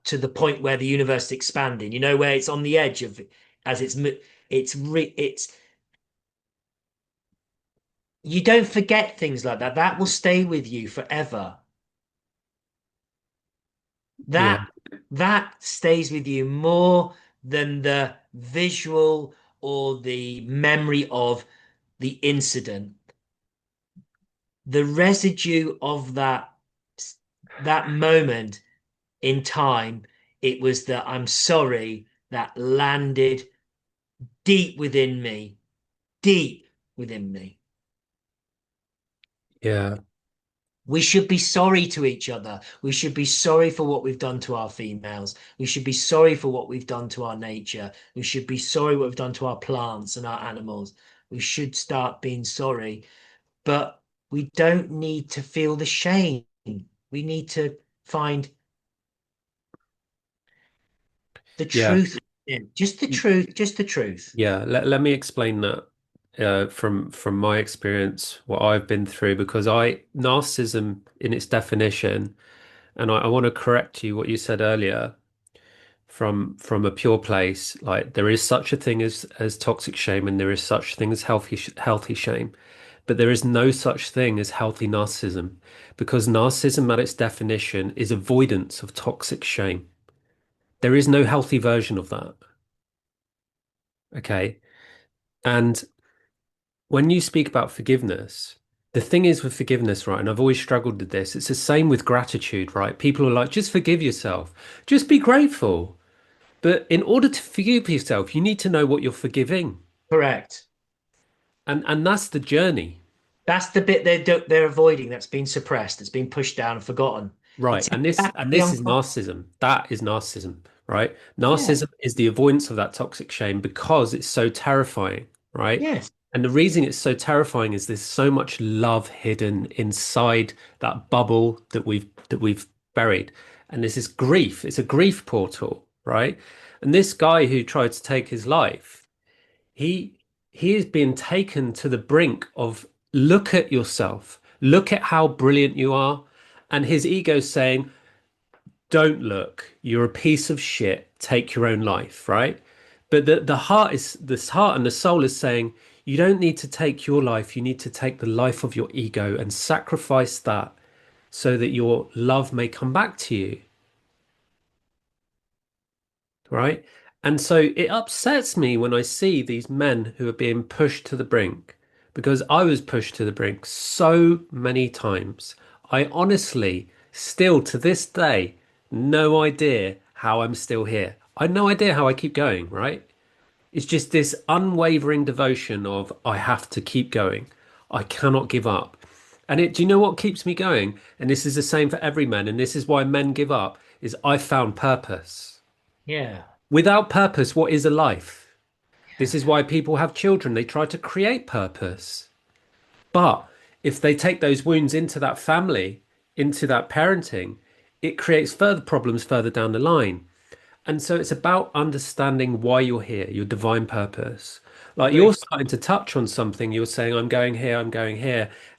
to the point where the universe is expanding, where it's on the edge of, as it's you don't forget things like that. That will stay with you forever. Yeah. That stays with you more than the visual or the memory of the incident. The residue of that moment in time, it was that I'm sorry that landed deep within me, deep within me. Yeah. We should be sorry to each other. We should be sorry for what we've done to our females. We should be sorry for what we've done to our nature. We should be sorry what we've done to our plants and our animals. We should start being sorry, but we don't need to feel the shame. We need to find the Yeah. truth in just the truth, just the truth. Yeah. Let me explain that from my experience, what I've been through, because narcissism in its definition, and I want to correct you what you said earlier from a pure place. Like there is such a thing as toxic shame, and there is such a thing as healthy shame. But there is no such thing as healthy narcissism, because narcissism at its definition is avoidance of toxic shame. There is no healthy version of that. Okay. And when you speak about forgiveness, the thing is with forgiveness, right? And I've always struggled with this. It's the same with gratitude, right? People are like, just forgive yourself, just be grateful. But in order to forgive yourself, you need to know what you're forgiving. Correct. And that's the journey. That's the bit they're avoiding, that's been suppressed, that's been pushed down and forgotten. Right. It's And exactly this is unconscious. narcissism. That is narcissism, right? Yeah. Narcissism is the avoidance of that toxic shame because it's so terrifying, right? Yes. And the reason it's so terrifying is there's so much love hidden inside that bubble that we've buried. And there's this grief. It's a grief portal, right? And this guy who tried to take his life, he he is being taken to the brink of look at yourself, look at how brilliant you are. And his ego's saying, don't look, you're a piece of shit, take your own life, right? But this heart and the soul is saying, you don't need to take your life, you need to take the life of your ego and sacrifice that so that your love may come back to you, right? And so it upsets me when I see these men who are being pushed to the brink, because I was pushed to the brink so many times. I honestly, still to this day, no idea how I'm still here. I had no idea how I keep going, right? It's just this unwavering devotion of I have to keep going. I cannot give up. And do you know what keeps me going? And this is the same for every man, and this is why men give up, is I found purpose. Yeah. Without purpose, what is a life? This is why people have children. They try to create purpose. But if they take those wounds into that family, into that parenting, it creates further problems further down the line. And so it's about understanding why you're here, your divine purpose. Like you're Agree. starting to touch on something. You're saying, I'm going here,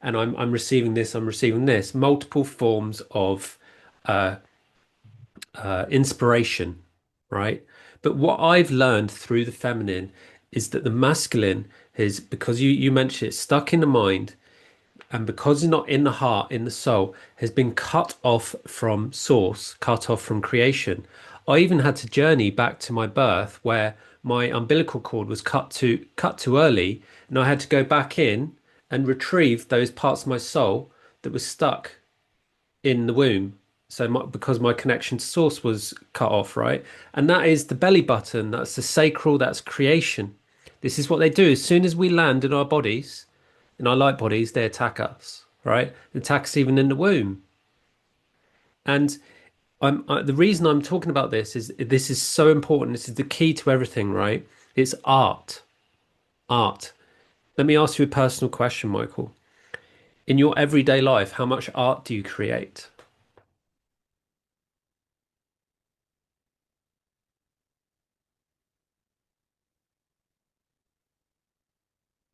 and I'm receiving this, I'm receiving this. Multiple forms of inspiration, right? But what I've learned through the feminine is that the masculine is, because you mentioned it, stuck in the mind, and because it's not in the heart, in the soul, has been cut off from source, cut off from creation. I even had to journey back to my birth where my umbilical cord was cut too early, and I had to go back in and retrieve those parts of my soul that were stuck in the womb. So because my connection to source was cut off, right? And that is the belly button, that's the sacral, that's creation. This is what they do. As soon as we land in our bodies, in our light bodies, they attack us, right? They attack us even in the womb. And the reason I'm talking about this is so important. This is the key to everything, right? It's art. Art. Let me ask you a personal question, Michael. In your everyday life, how much art do you create?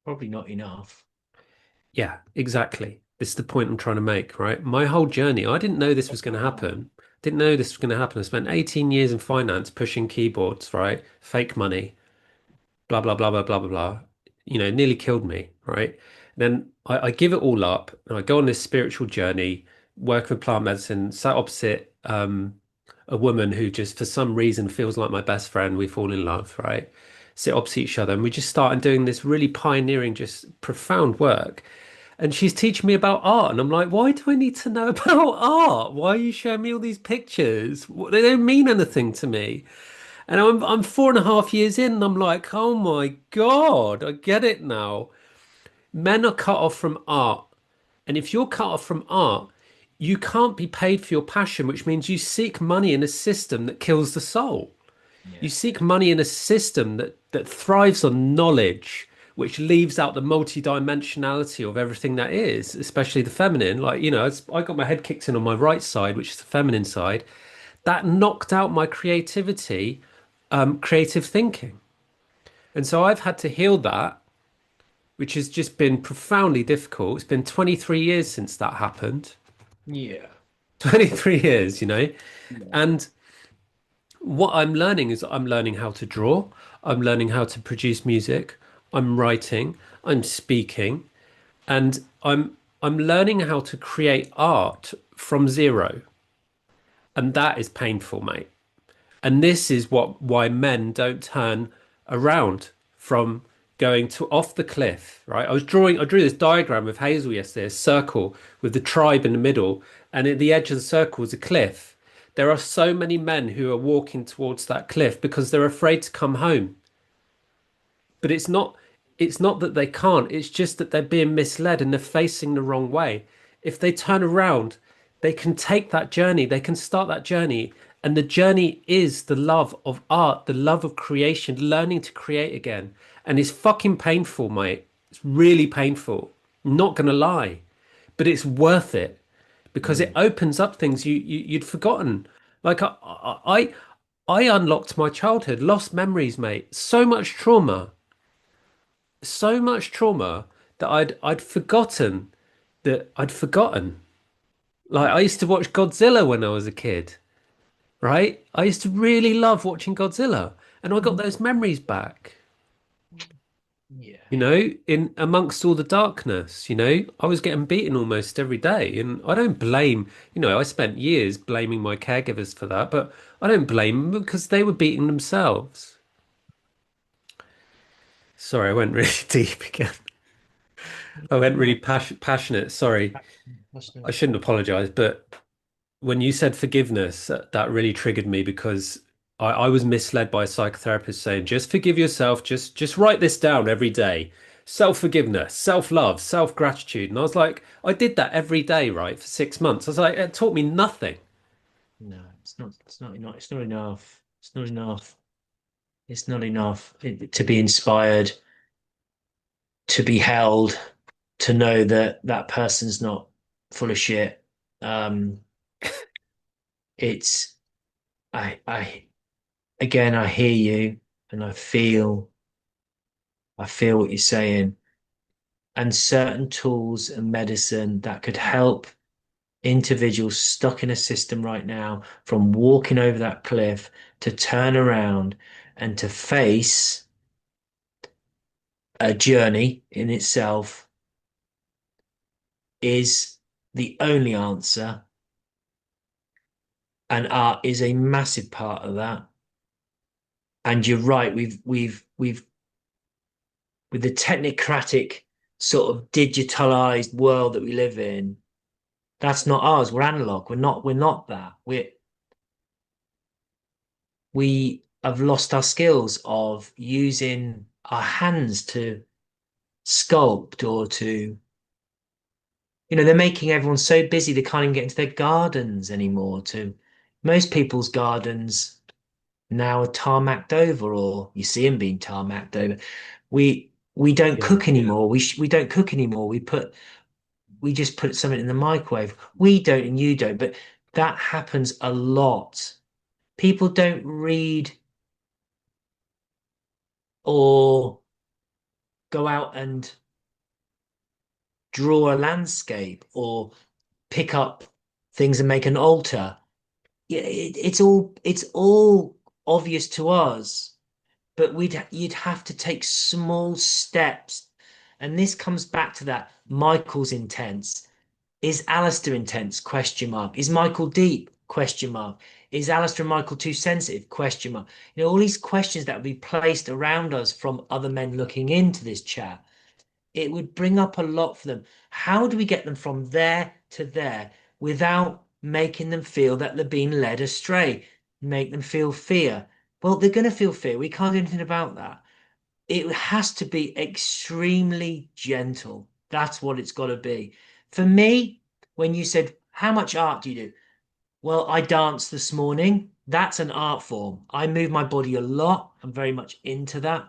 Probably not enough. Yeah, exactly. This is the point I'm trying to make, right? My whole journey, I didn't know this was going to happen. Didn't know this was going to happen. I spent 18 years in finance pushing keyboards, right? Fake money, blah, blah, blah, blah, blah, blah, blah. Nearly killed me, right? Then I give it all up and I go on this spiritual journey, working with plant medicine, sat opposite a woman who just for some reason feels like my best friend. We fall in love, right? Sit opposite each other and we just started doing this really pioneering, just profound work. And she's teaching me about art. And I'm like, why do I need to know about art? Why are you showing me all these pictures? They don't mean anything to me. And I'm 4.5 years in, and I'm like, oh my God, I get it now. Men are cut off from art. And if you're cut off from art, you can't be paid for your passion, which means you seek money in a system that kills the soul. You Yeah. seek money in a system that thrives on knowledge, which leaves out the multidimensionality of everything that is, especially the feminine. Like, I got my head kicked in on my right side, which is the feminine side. That knocked out my creativity, creative thinking. And so I've had to heal that, which has just been profoundly difficult. It's been 23 years since that happened. Yeah. 23 years, Yeah. And what I'm learning is I'm learning how to draw, I'm learning how to produce music, I'm writing, I'm speaking, and I'm learning how to create art from zero. And that is painful, mate. And this is why men don't turn around from going to off the cliff, right? I drew this diagram of Hazel yesterday, a circle with the tribe in the middle, and at the edge of the circle is a cliff. There are so many men who are walking towards that cliff because they're afraid to come home. But it's not that they can't, it's just that they're being misled and they're facing the wrong way. If they turn around, they can take that journey, they can start that journey. And the journey is the love of art, the love of creation, learning to create again. And it's fucking painful, mate. It's really painful. I'm not gonna lie, but it's worth it because it Mm. opens up things you'd forgotten. Like I unlocked my childhood, lost memories, mate. So much trauma that I'd forgotten that I'd forgotten. Like I Yeah. used to watch Godzilla when I was a kid, right? I used to really love watching Godzilla, and I got Mhm. those memories back. Yeah. In amongst all the darkness, I was getting beaten almost every day, and I don't blame, I spent years blaming my caregivers for that, but I don't blame them because they were beating themselves. Sorry, I went really deep again. I went really No. passionate. Sorry. That's I no. shouldn't apologize, but when you said forgiveness, that really triggered me because I was misled by a psychotherapist saying, just forgive yourself, just write this down every day. self-forgiveness, self-love, self-gratitude. And I was like, I did that every day, right, for 6 months. I was like, it taught me nothing. No, it's not enough. It's not enough. It's not enough. It's not enough to be inspired, to be held, to know that that person's not full of shit. Um, it's I again, I hear you and I feel what you're saying. And certain tools and medicine that could help individuals stuck in a system right now from walking over that cliff to turn around and to face a journey in itself is the only answer. And art is a massive part of that. And you're right, we've with the technocratic sort of digitalized world that we live in, that's not ours. We're analog. We're not that. We have lost our skills of using our hands to sculpt or to, they're making everyone so busy they can't even get into their gardens anymore. To most people's gardens now are tarmacked over, or you see them being tarmacked over. We don't Yeah. cook anymore. We don't cook anymore. We just put something in the microwave. We don't and you don't, but that happens a lot. People don't read or go out and draw a landscape or pick up things and make an altar. Yeah, it's all obvious to us, but you'd have to take small steps. And this comes back to that Michael's intense. Is Alistair intense? Question mark. Is Michael deep? Question mark. Is Alistair and Michael too sensitive? Question mark. All these questions that would be placed around us from other men looking into this chat, it would bring up a lot for them. How do we get them from there to there without making them feel that they're being led astray? Make them feel fear. Well, they're going to feel fear. We can't do anything about that. It has to be extremely gentle. That's what it's got to be. For me, when you said, how much art do you do? Well, I danced this morning. That's an art form. I move my body a lot. I'm very much into that.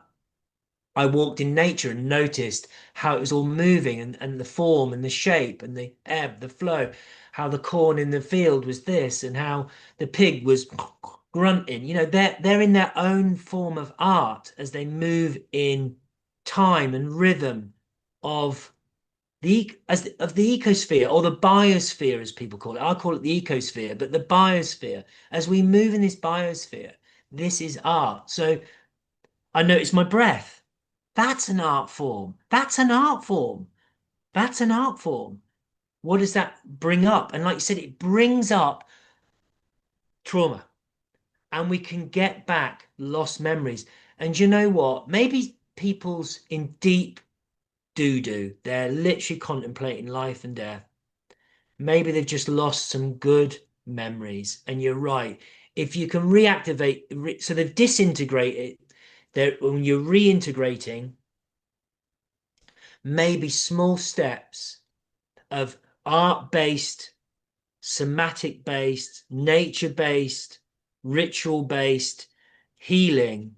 I walked in nature and noticed how it was all moving and the form and the shape and the ebb, the flow, how the corn in the field was this and how the pig was grunting. They're in their own form of art as they move in time and rhythm of of the ecosphere or the biosphere, as people call it. I call it the ecosphere, but the biosphere. As we move in this biosphere, this is art. So I notice my breath. That's an art form. That's an art form. That's an art form. What does that bring up? And like you said, it brings up trauma and we can get back lost memories. And you know what? Maybe people's in deep doo-doo. They're literally contemplating life and death. Maybe they've just lost some good memories. And you're right. If you can reactivate, so they've disintegrated, when you're reintegrating, maybe small steps of art-based, somatic-based, nature-based, ritual-based healing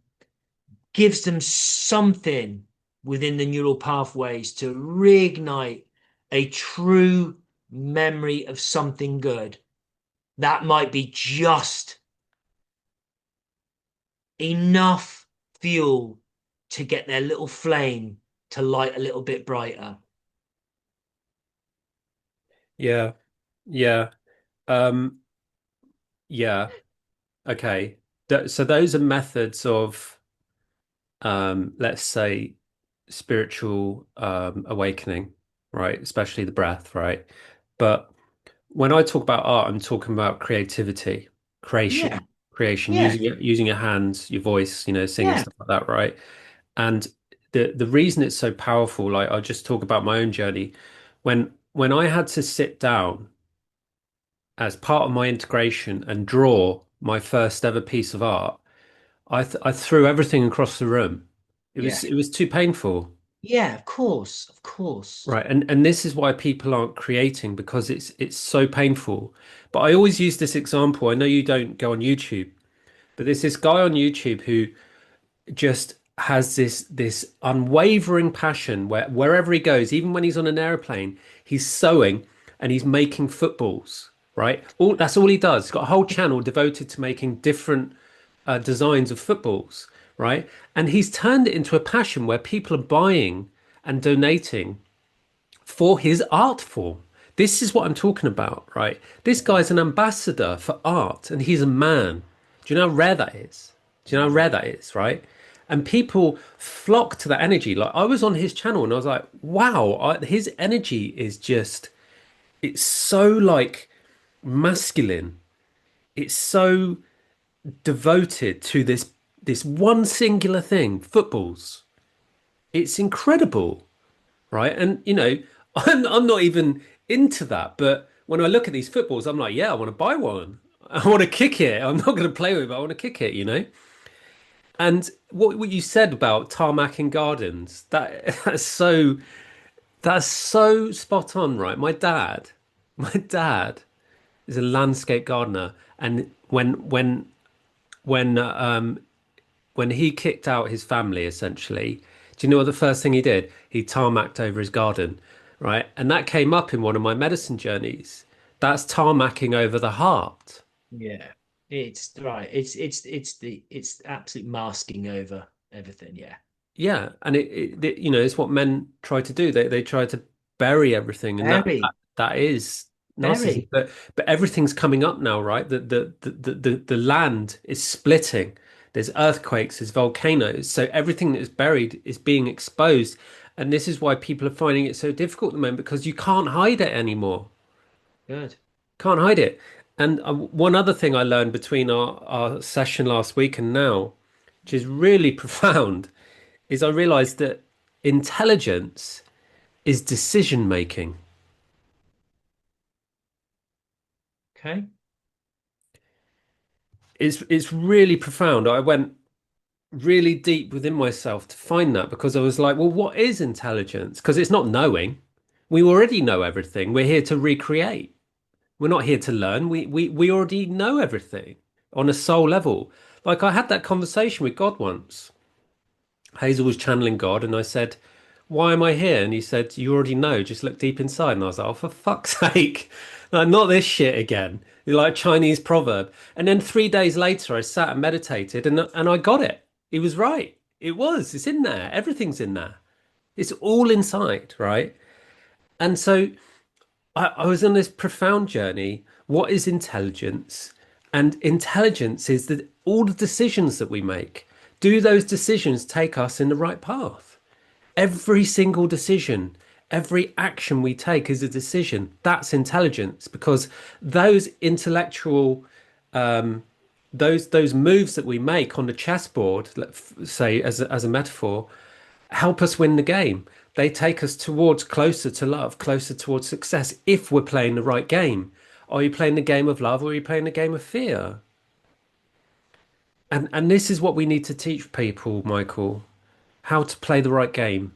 gives them something within the neural pathways to reignite a true memory of something good. That might be just enough fuel to get their little flame to light a little bit brighter. Yeah. Yeah. Um, yeah. Okay. So those are methods of, let's say, spiritual awakening, right? Especially the breath, right? But when I talk about art, I'm talking about creativity, Yeah, creation, yeah, using your hands, your voice, singing yeah, stuff like that, right? And the reason it's so powerful, like I'll just talk about my own journey. When I had to sit down as part of my integration and draw my first ever piece of art, I threw everything across the room. It yeah. was too painful. Yeah, of course, of course. Right. And this is why people aren't creating because it's so painful. But I always use this example. I know you don't go on YouTube, but there's this guy on YouTube who just has this unwavering passion where wherever he goes, even when he's on an airplane, he's sewing and he's making footballs, right? All that's all he does. He's got a whole channel devoted to making different designs of footballs, right? And he's turned it into a passion where people are buying and donating for his art form. This is what I'm talking about, right? This guy's an ambassador for art and he's a man. Do you know how rare that is? Do you know how Yeah, rare that is, right? And people flock to that energy. Like I was on his channel and I was like, wow, his energy is just, it's so like masculine. It's so devoted to this one singular thing, footballs. It's incredible. Right? And I'm not even into that, but when I look at these footballs, I'm like, yeah, I want to buy one. I want to kick it. I'm not going to play with it, but I want to kick it, you know? And what you said about tarmac and gardens, that's so spot on, right? My dad is a landscape gardener, and when when he kicked out his family, essentially, do you know what the first thing he did? He tarmacked over his garden, right? And that came up in one of my medicine journeys. That's tarmacking over the heart. yeah. It's right. It's absolute masking over everything. Yeah. Yeah, and it's what men try to do. They try to bury everything, and Very, that is narcissism. very But everything's coming up now, right? The land is splitting. There's earthquakes, there's volcanoes, so everything that is buried is being exposed. And this is why people are finding it so difficult at the moment because you can't hide it anymore. good. Can't hide it. And one other thing I learned between our session last week and now, which is really profound, is I realized that intelligence is decision making. Okay. It's really profound. I went really deep within myself to find that because I was like, well, what is intelligence? Because it's not knowing. We already know everything. We're here to recreate. We're not here to learn. We already know everything on a soul level. Like I had that conversation with God once. Hazel was channeling God, and I said, why am I here? And he said, you already know, just look deep inside. And I was like, oh, for fuck's sake, like, not this shit again. Like Chinese proverb. And then 3 days later, I sat and meditated and I got it. He was right. It was. It's in there. Everything's in there. It's all inside, right? And so I was on this profound journey. What is intelligence? And intelligence is that all the decisions that we make, do those decisions take us in the right path? Every single decision, every action we take is a decision. That's intelligence because those intellectual, those moves that we make on the chessboard, let's say as a metaphor, help us win the game. They take us towards closer to love, closer towards success if we're playing the right game. Are you playing the game of love or are you playing the game of fear? And this is what we need to teach people, Michael, how to play the right game.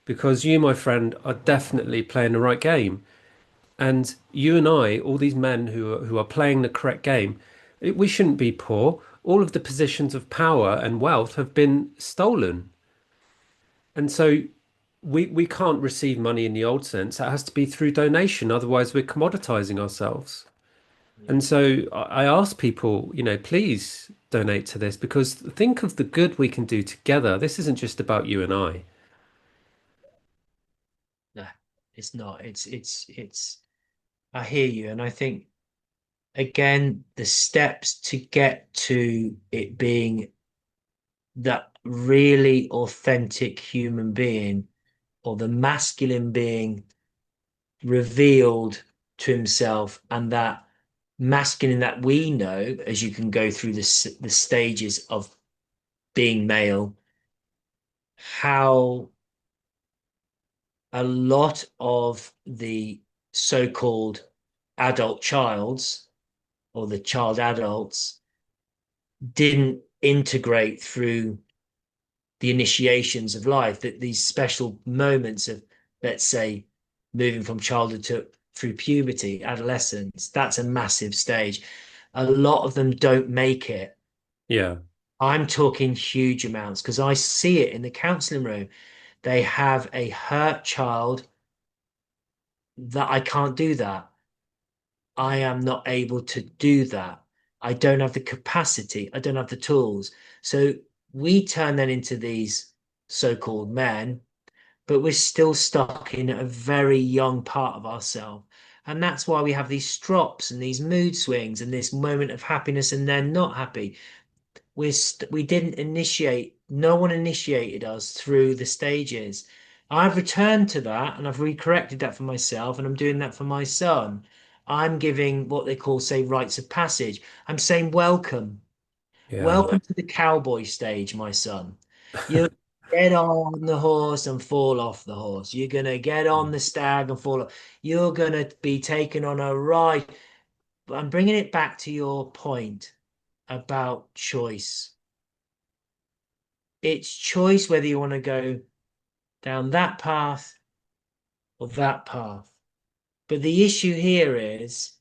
Because you, my friend, are definitely playing the right game. And you and I, all these men who are playing the correct game, we shouldn't be poor. All of the positions of power and wealth have been stolen. And so we can't receive money in the old sense. That has to be through donation. Otherwise, we're commoditizing ourselves. And Yeah. so I ask people, please donate to this because think of the good we can do together. This isn't just about you and I. No, it's not. I hear you, and I think again, the steps to get to it being that really authentic human being or the masculine being revealed to himself and that masculine that we know as you can go through the stages of being male, how a lot of the so-called adult childs or the child adults didn't integrate through the initiations of life, that these special moments of, let's say, moving from childhood to through puberty, adolescence, that's a massive stage. A lot of them don't make it. Yeah. I'm talking huge amounts because I see it in the counseling room. They have a hurt child that I can't do that. I am not able to do that. I don't have the capacity. I don't have the tools. So we turn then into these so-called men, but we're still stuck in a very young part of ourselves. And that's why we have these strops and these mood swings and this moment of happiness and then not happy. We didn't initiate, no one initiated us through the stages. I've returned to that and I've recorrected that for myself, and I'm doing that for my son. I'm giving what they call, say, rites of passage. I'm saying, welcome. Yeah. Welcome to the cowboy stage, my son. You get on the horse and fall off the horse. You're gonna get on the stag and fall off. You're gonna be taken on a ride. But I'm bringing it back to your point about choice. It's choice whether you want to go down that path or that path. But the issue here is,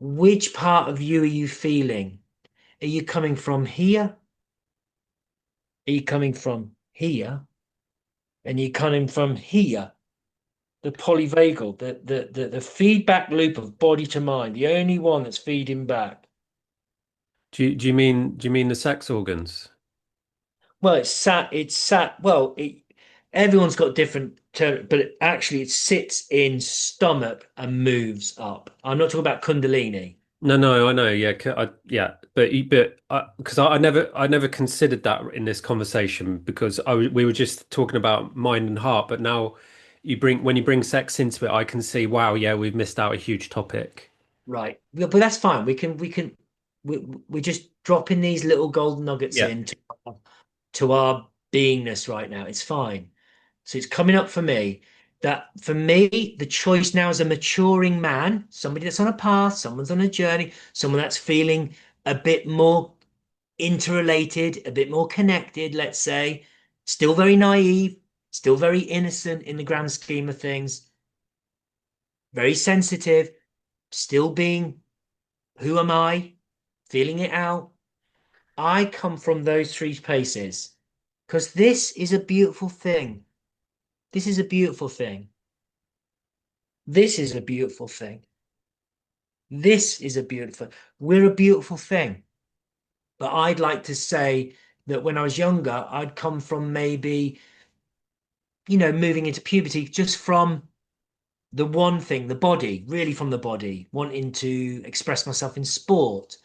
which part of you are you feeling? Are you coming from here? Are you coming from here? And you're coming from here? The polyvagal, the feedback loop of body to mind, the only one that's feeding back. Do you mean the sex organs? Well, well, everyone's got different term, but actually it sits in stomach and moves up. I'm not talking about Kundalini. No, no, I know. Yeah, yeah, because I never considered that in this conversation because we were just talking about mind and heart, but now when you bring sex into it, I can see, wow, yeah, we've missed out a huge topic. Right. But that's fine. We're just dropping these little golden nuggets Yeah, to our beingness right now. It's fine. So it's coming up for me that for me, the choice now as a maturing man, somebody that's on a path, someone's on a journey, someone that's feeling a bit more interrelated, a bit more connected, let's say, still very naive, still very innocent in the grand scheme of things, very sensitive, still being, who am I? Feeling it out. I come from those three places because this is a beautiful thing. This is a beautiful thing. This is a beautiful thing. This is a beautiful, we're a beautiful thing. But I'd like to say that when I was younger, I'd come from maybe, moving into puberty just from the one thing, the body, really from the body, wanting to express myself in sport,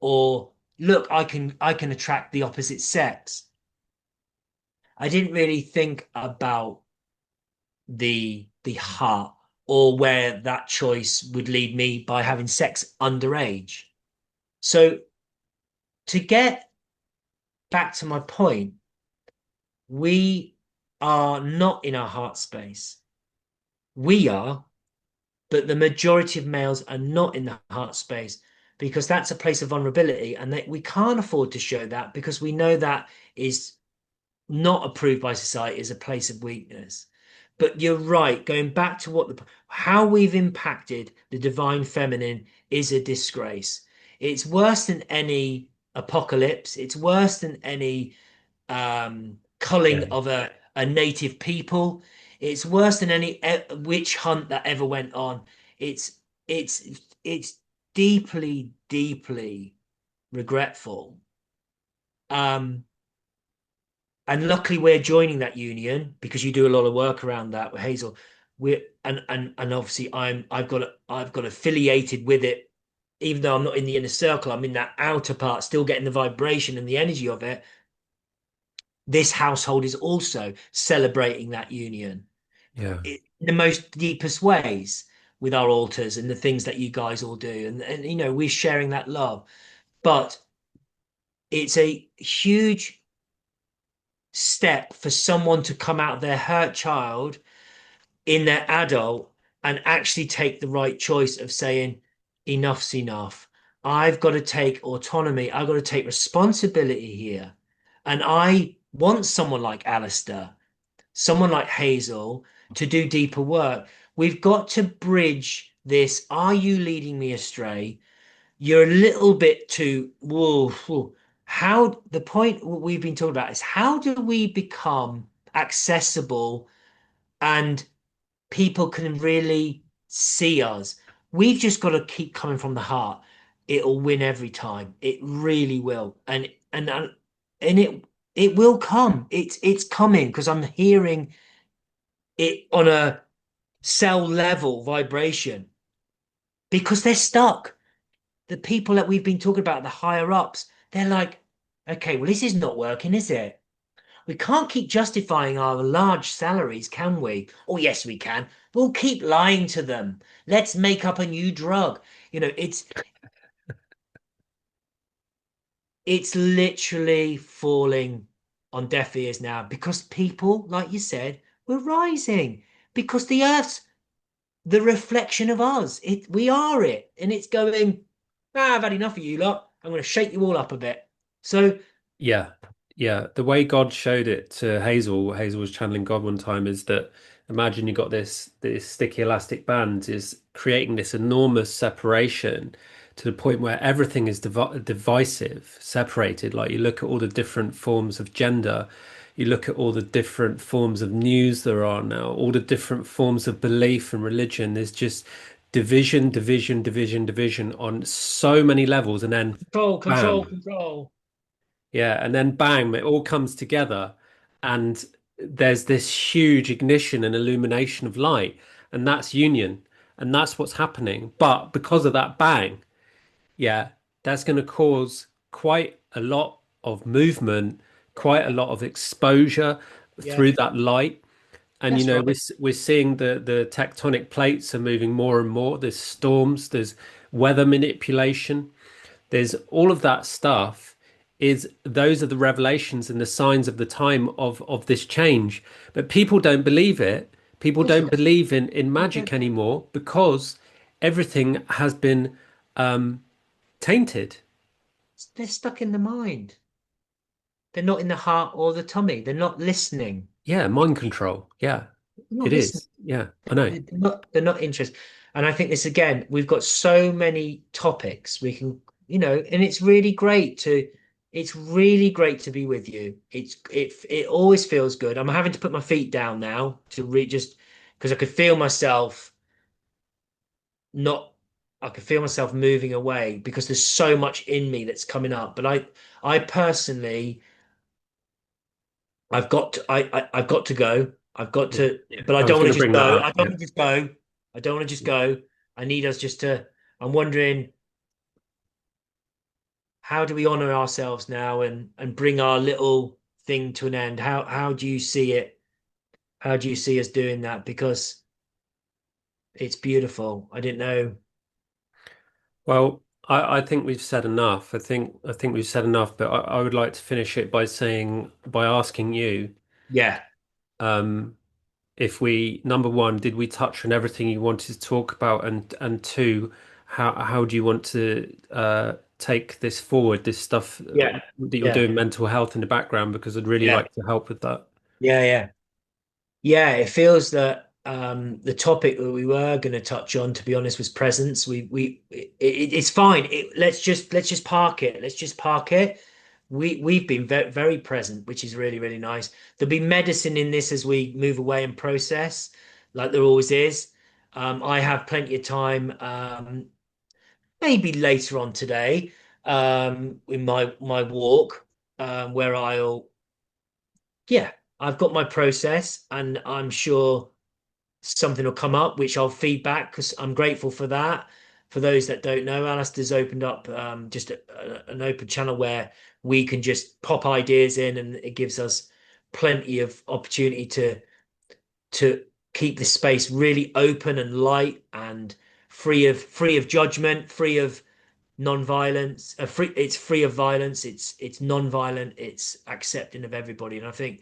or look, I can attract the opposite sex. I didn't really think about the heart or where that choice would lead me by having sex underage. So to get back to my point, we are not in our heart space. We are, but the majority of males are not in the heart space because that's a place of vulnerability, and that we can't afford to show that because we know that is not approved by society as a place of weakness. But you're right, going back to how we've impacted the divine feminine is a disgrace. It's worse than any apocalypse. It's worse than any culling yeah, of a native people. It's worse than any witch hunt that ever went on. It's it's it's deeply, deeply regretful. Um, and luckily we're joining that union because you do a lot of work around that with Hazel. We're and obviously I've got affiliated with it, even though I'm not in the inner circle, I'm in that outer part, still getting the vibration and the energy of it. This household is also celebrating that union yeah, in the most deepest ways with our altars and the things that you guys all do. And we're sharing that love. But it's a huge step for someone to come out of their hurt child in their adult and actually take the right choice of saying, enough's enough. I've got to take autonomy. I've got to take responsibility here. And I wants someone like Alistair, someone like Hazel to do deeper work. We've got to bridge this. Are you leading me astray? You're a little bit too, whoa, whoa. How the point what we've been talking about is how do we become accessible and people can really see us? We've just got to keep coming from the heart. It'll win every time. It really will. And it will come. It's coming because I'm hearing it on a cell level vibration because they're stuck. The people that we've been talking about, the higher ups, they're like, okay, well, this is not working, is it? We can't keep justifying our large salaries, can we? Oh, yes, we can. We'll keep lying to them. Let's make up a new drug. You know, it's literally falling on deaf ears now because people, like you said, we're rising because the earth's the reflection of us. We are it, and it's going. Ah, I've had enough of you lot. I'm going to shake you all up a bit. So Yeah, yeah. The way God showed it to Hazel, Hazel was channeling God one time, is that imagine you got this sticky elastic band is creating this enormous separation to the point where everything is divisive, separated. Like you look at all the different forms of gender, you look at all the different forms of news there are now, all the different forms of belief and religion. There's just division, division, division, division on so many levels, and then control, control, bam. control. Yeah, and then bang, it all comes together, and there's this huge ignition and illumination of light, and that's union, and that's what's happening. But because of that bang, yeah, that's going to cause quite a lot of movement, quite a lot of exposure Yeah, through that light. And that's we're right. we're seeing the tectonic plates are moving more and more. There's storms, there's weather manipulation. There's all of that stuff is those are the revelations and the signs of the time of this change. But people don't believe it. Of People course you don't don't. believe in You magic don't. anymore because everything has been tainted. They're stuck in the mind. They're not in the heart or the tummy. They're not listening. Yeah, mind control. Yeah, They're not it listening. is. Yeah, I know. They're not interested. And I think this again, we've got so many topics we can, and it's really great to be with you. It always feels good. I'm having to put my feet down now to just because I could feel myself not I could feel myself moving away because there's so much in me that's coming up. But I personally I've got to go. I've got Yeah, to, yeah. but I I was don't want going to to just bring that go. up. I don't Yeah. want to just go. I don't want to just go. I need us just to. I'm wondering how do we honor ourselves now and bring our little thing to an end? How do you see it? How do you see us doing that? Because it's beautiful. I didn't know. Well, I think we've said enough. I think we've said enough, but I would like to finish it by saying, by asking you, Yeah, um, if we, number one, did we touch on everything you wanted to talk about? And two, how do you want to take this forward, this stuff yeah, that you're yeah, doing mental health in the background? Because I'd really yeah, like to help with that. yeah, yeah. Yeah, it feels that the topic that we were going to touch on, to be honest, was presence. It's fine. Let's just park it. Let's just park it. We've been very present, which is really really nice. There'll be medicine in this as we move away and process, like there always is. I have plenty of time. Maybe later on today, in my walk, where yeah, I've got my process, and I'm sure something will come up, which I'll feed back because I'm grateful for that. For those that don't know, Alistair's opened up just an open channel where we can just pop ideas in, and it gives us plenty of opportunity to keep the space really open and light and free of judgment, free of non-violence. It's free of violence. It's non-violent. It's accepting of everybody, and I think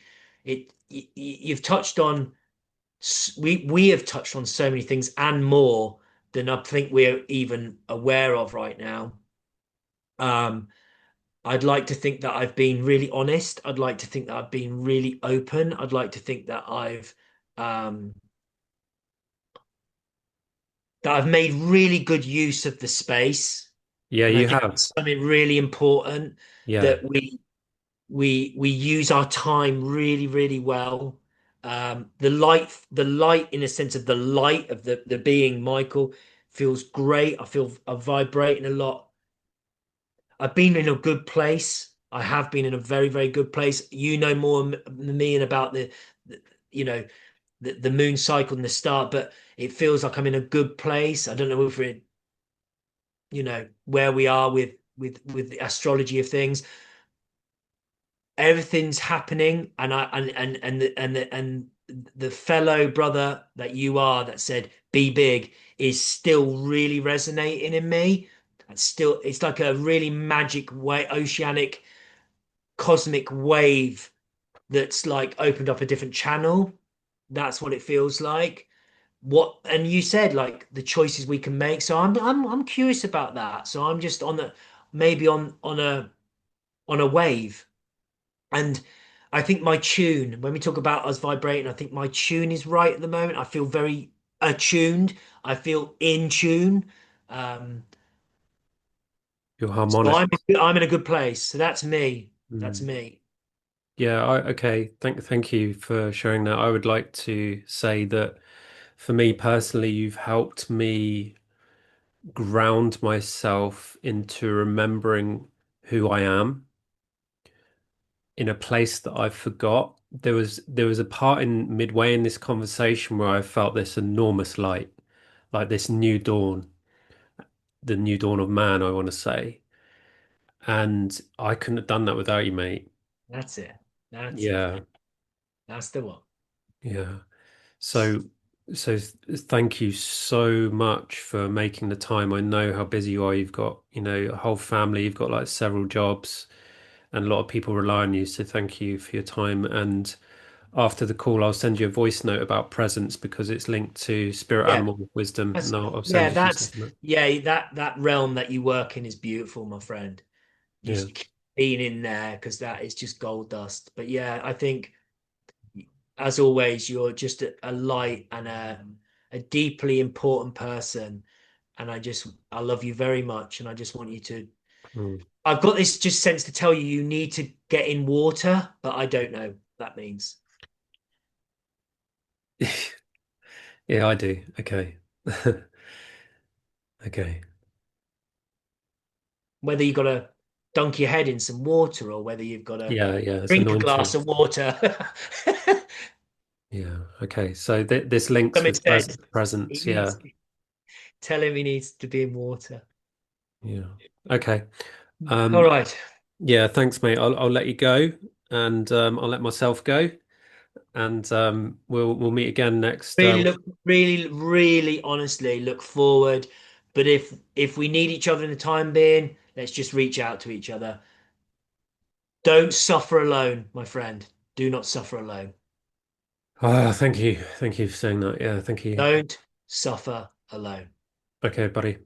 you've touched on we have touched on so many things and more than I think we're even aware of right now. Um, I'd like to think that I've been really honest. I'd like to think that I've been really open. I'd like to think um, that I've made really good use of the space. Yeah, And I you think have. it's something really important Yeah. that we use our time really, really well. The light in a sense of the light of the being Michael feels great. I feel I'm vibrating a lot. I've been in a good place. I have been in a very, very good place. You know more than me and about the you know, the moon cycle and the start, but it feels like I'm in a good place. I don't know if we're, where we are with the astrology of things. Everything's happening, and I and the fellow brother that you are that said be big is still really resonating in me. It's like a really magic way, oceanic, cosmic wave that's like opened up a different channel. That's what it feels like. What and you said like the choices we can make. So I'm curious about that. So I'm just on the maybe on a wave. And I think my tune, when we talk about us vibrating, I think my tune is right at the moment. I feel very attuned. I feel in tune. Um, You're so harmonic. I'm in a good place. So that's me. That's Mm. me. Yeah, okay. Thank you for sharing that. I would like to say that for me personally, you've helped me ground myself into remembering who I am in a place that I forgot. There was a part in midway in this conversation where I felt this enormous light, like this new dawn, the new dawn of man, I want to say. And I couldn't have done that without you, mate. That's it. That's it. Yeah, That's the one. yeah. So, thank you so much for making the time. I know how busy you are. You've got, a whole family. You've got like several jobs, and a lot of people rely on you. So thank you for your time. And after the call, I'll send you a voice note about presence because it's linked to spirit Yeah. animal wisdom, and That's I'll yeah, send you some stuff that's on that. yeah, that realm that you work in is beautiful, my friend. Yeah. Just keep being in there because that is just gold dust. But yeah, I think as always, you're just a light and a deeply important person. And I love you very much. And I just want you to, Mm. I've got this just sense to tell you, you need to get in water, but I don't know what that means. Yeah, I do. Okay. Okay. Whether you've got to dunk your head in some water or whether you've got to Yeah, yeah, it's drink a glass anointing. of water. Yeah. Okay. So this links Something with says he presence. Yeah. needs, tell him he needs to be in water. Yeah. Okay. All Um, right. yeah, thanks, mate. I'll let you go and I'll let myself go and we'll meet again next Really, really honestly look forward. But if we need each other in the time being, let's just reach out to each other. Don't suffer alone, my friend. Do not suffer alone. oh, thank you. Thank you for saying that. Yeah, thank you. Don't suffer alone. Okay, buddy.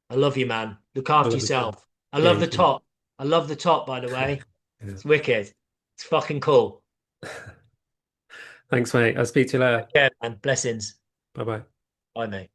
I love you, man. Look I after love you too. yourself. I Yeah, love you the too. top. I love the top, by the way. Yeah. It's wicked. It's fucking cool. Thanks, mate. I'll speak to you later. Yeah, man. Blessings. Bye bye. Bye, mate.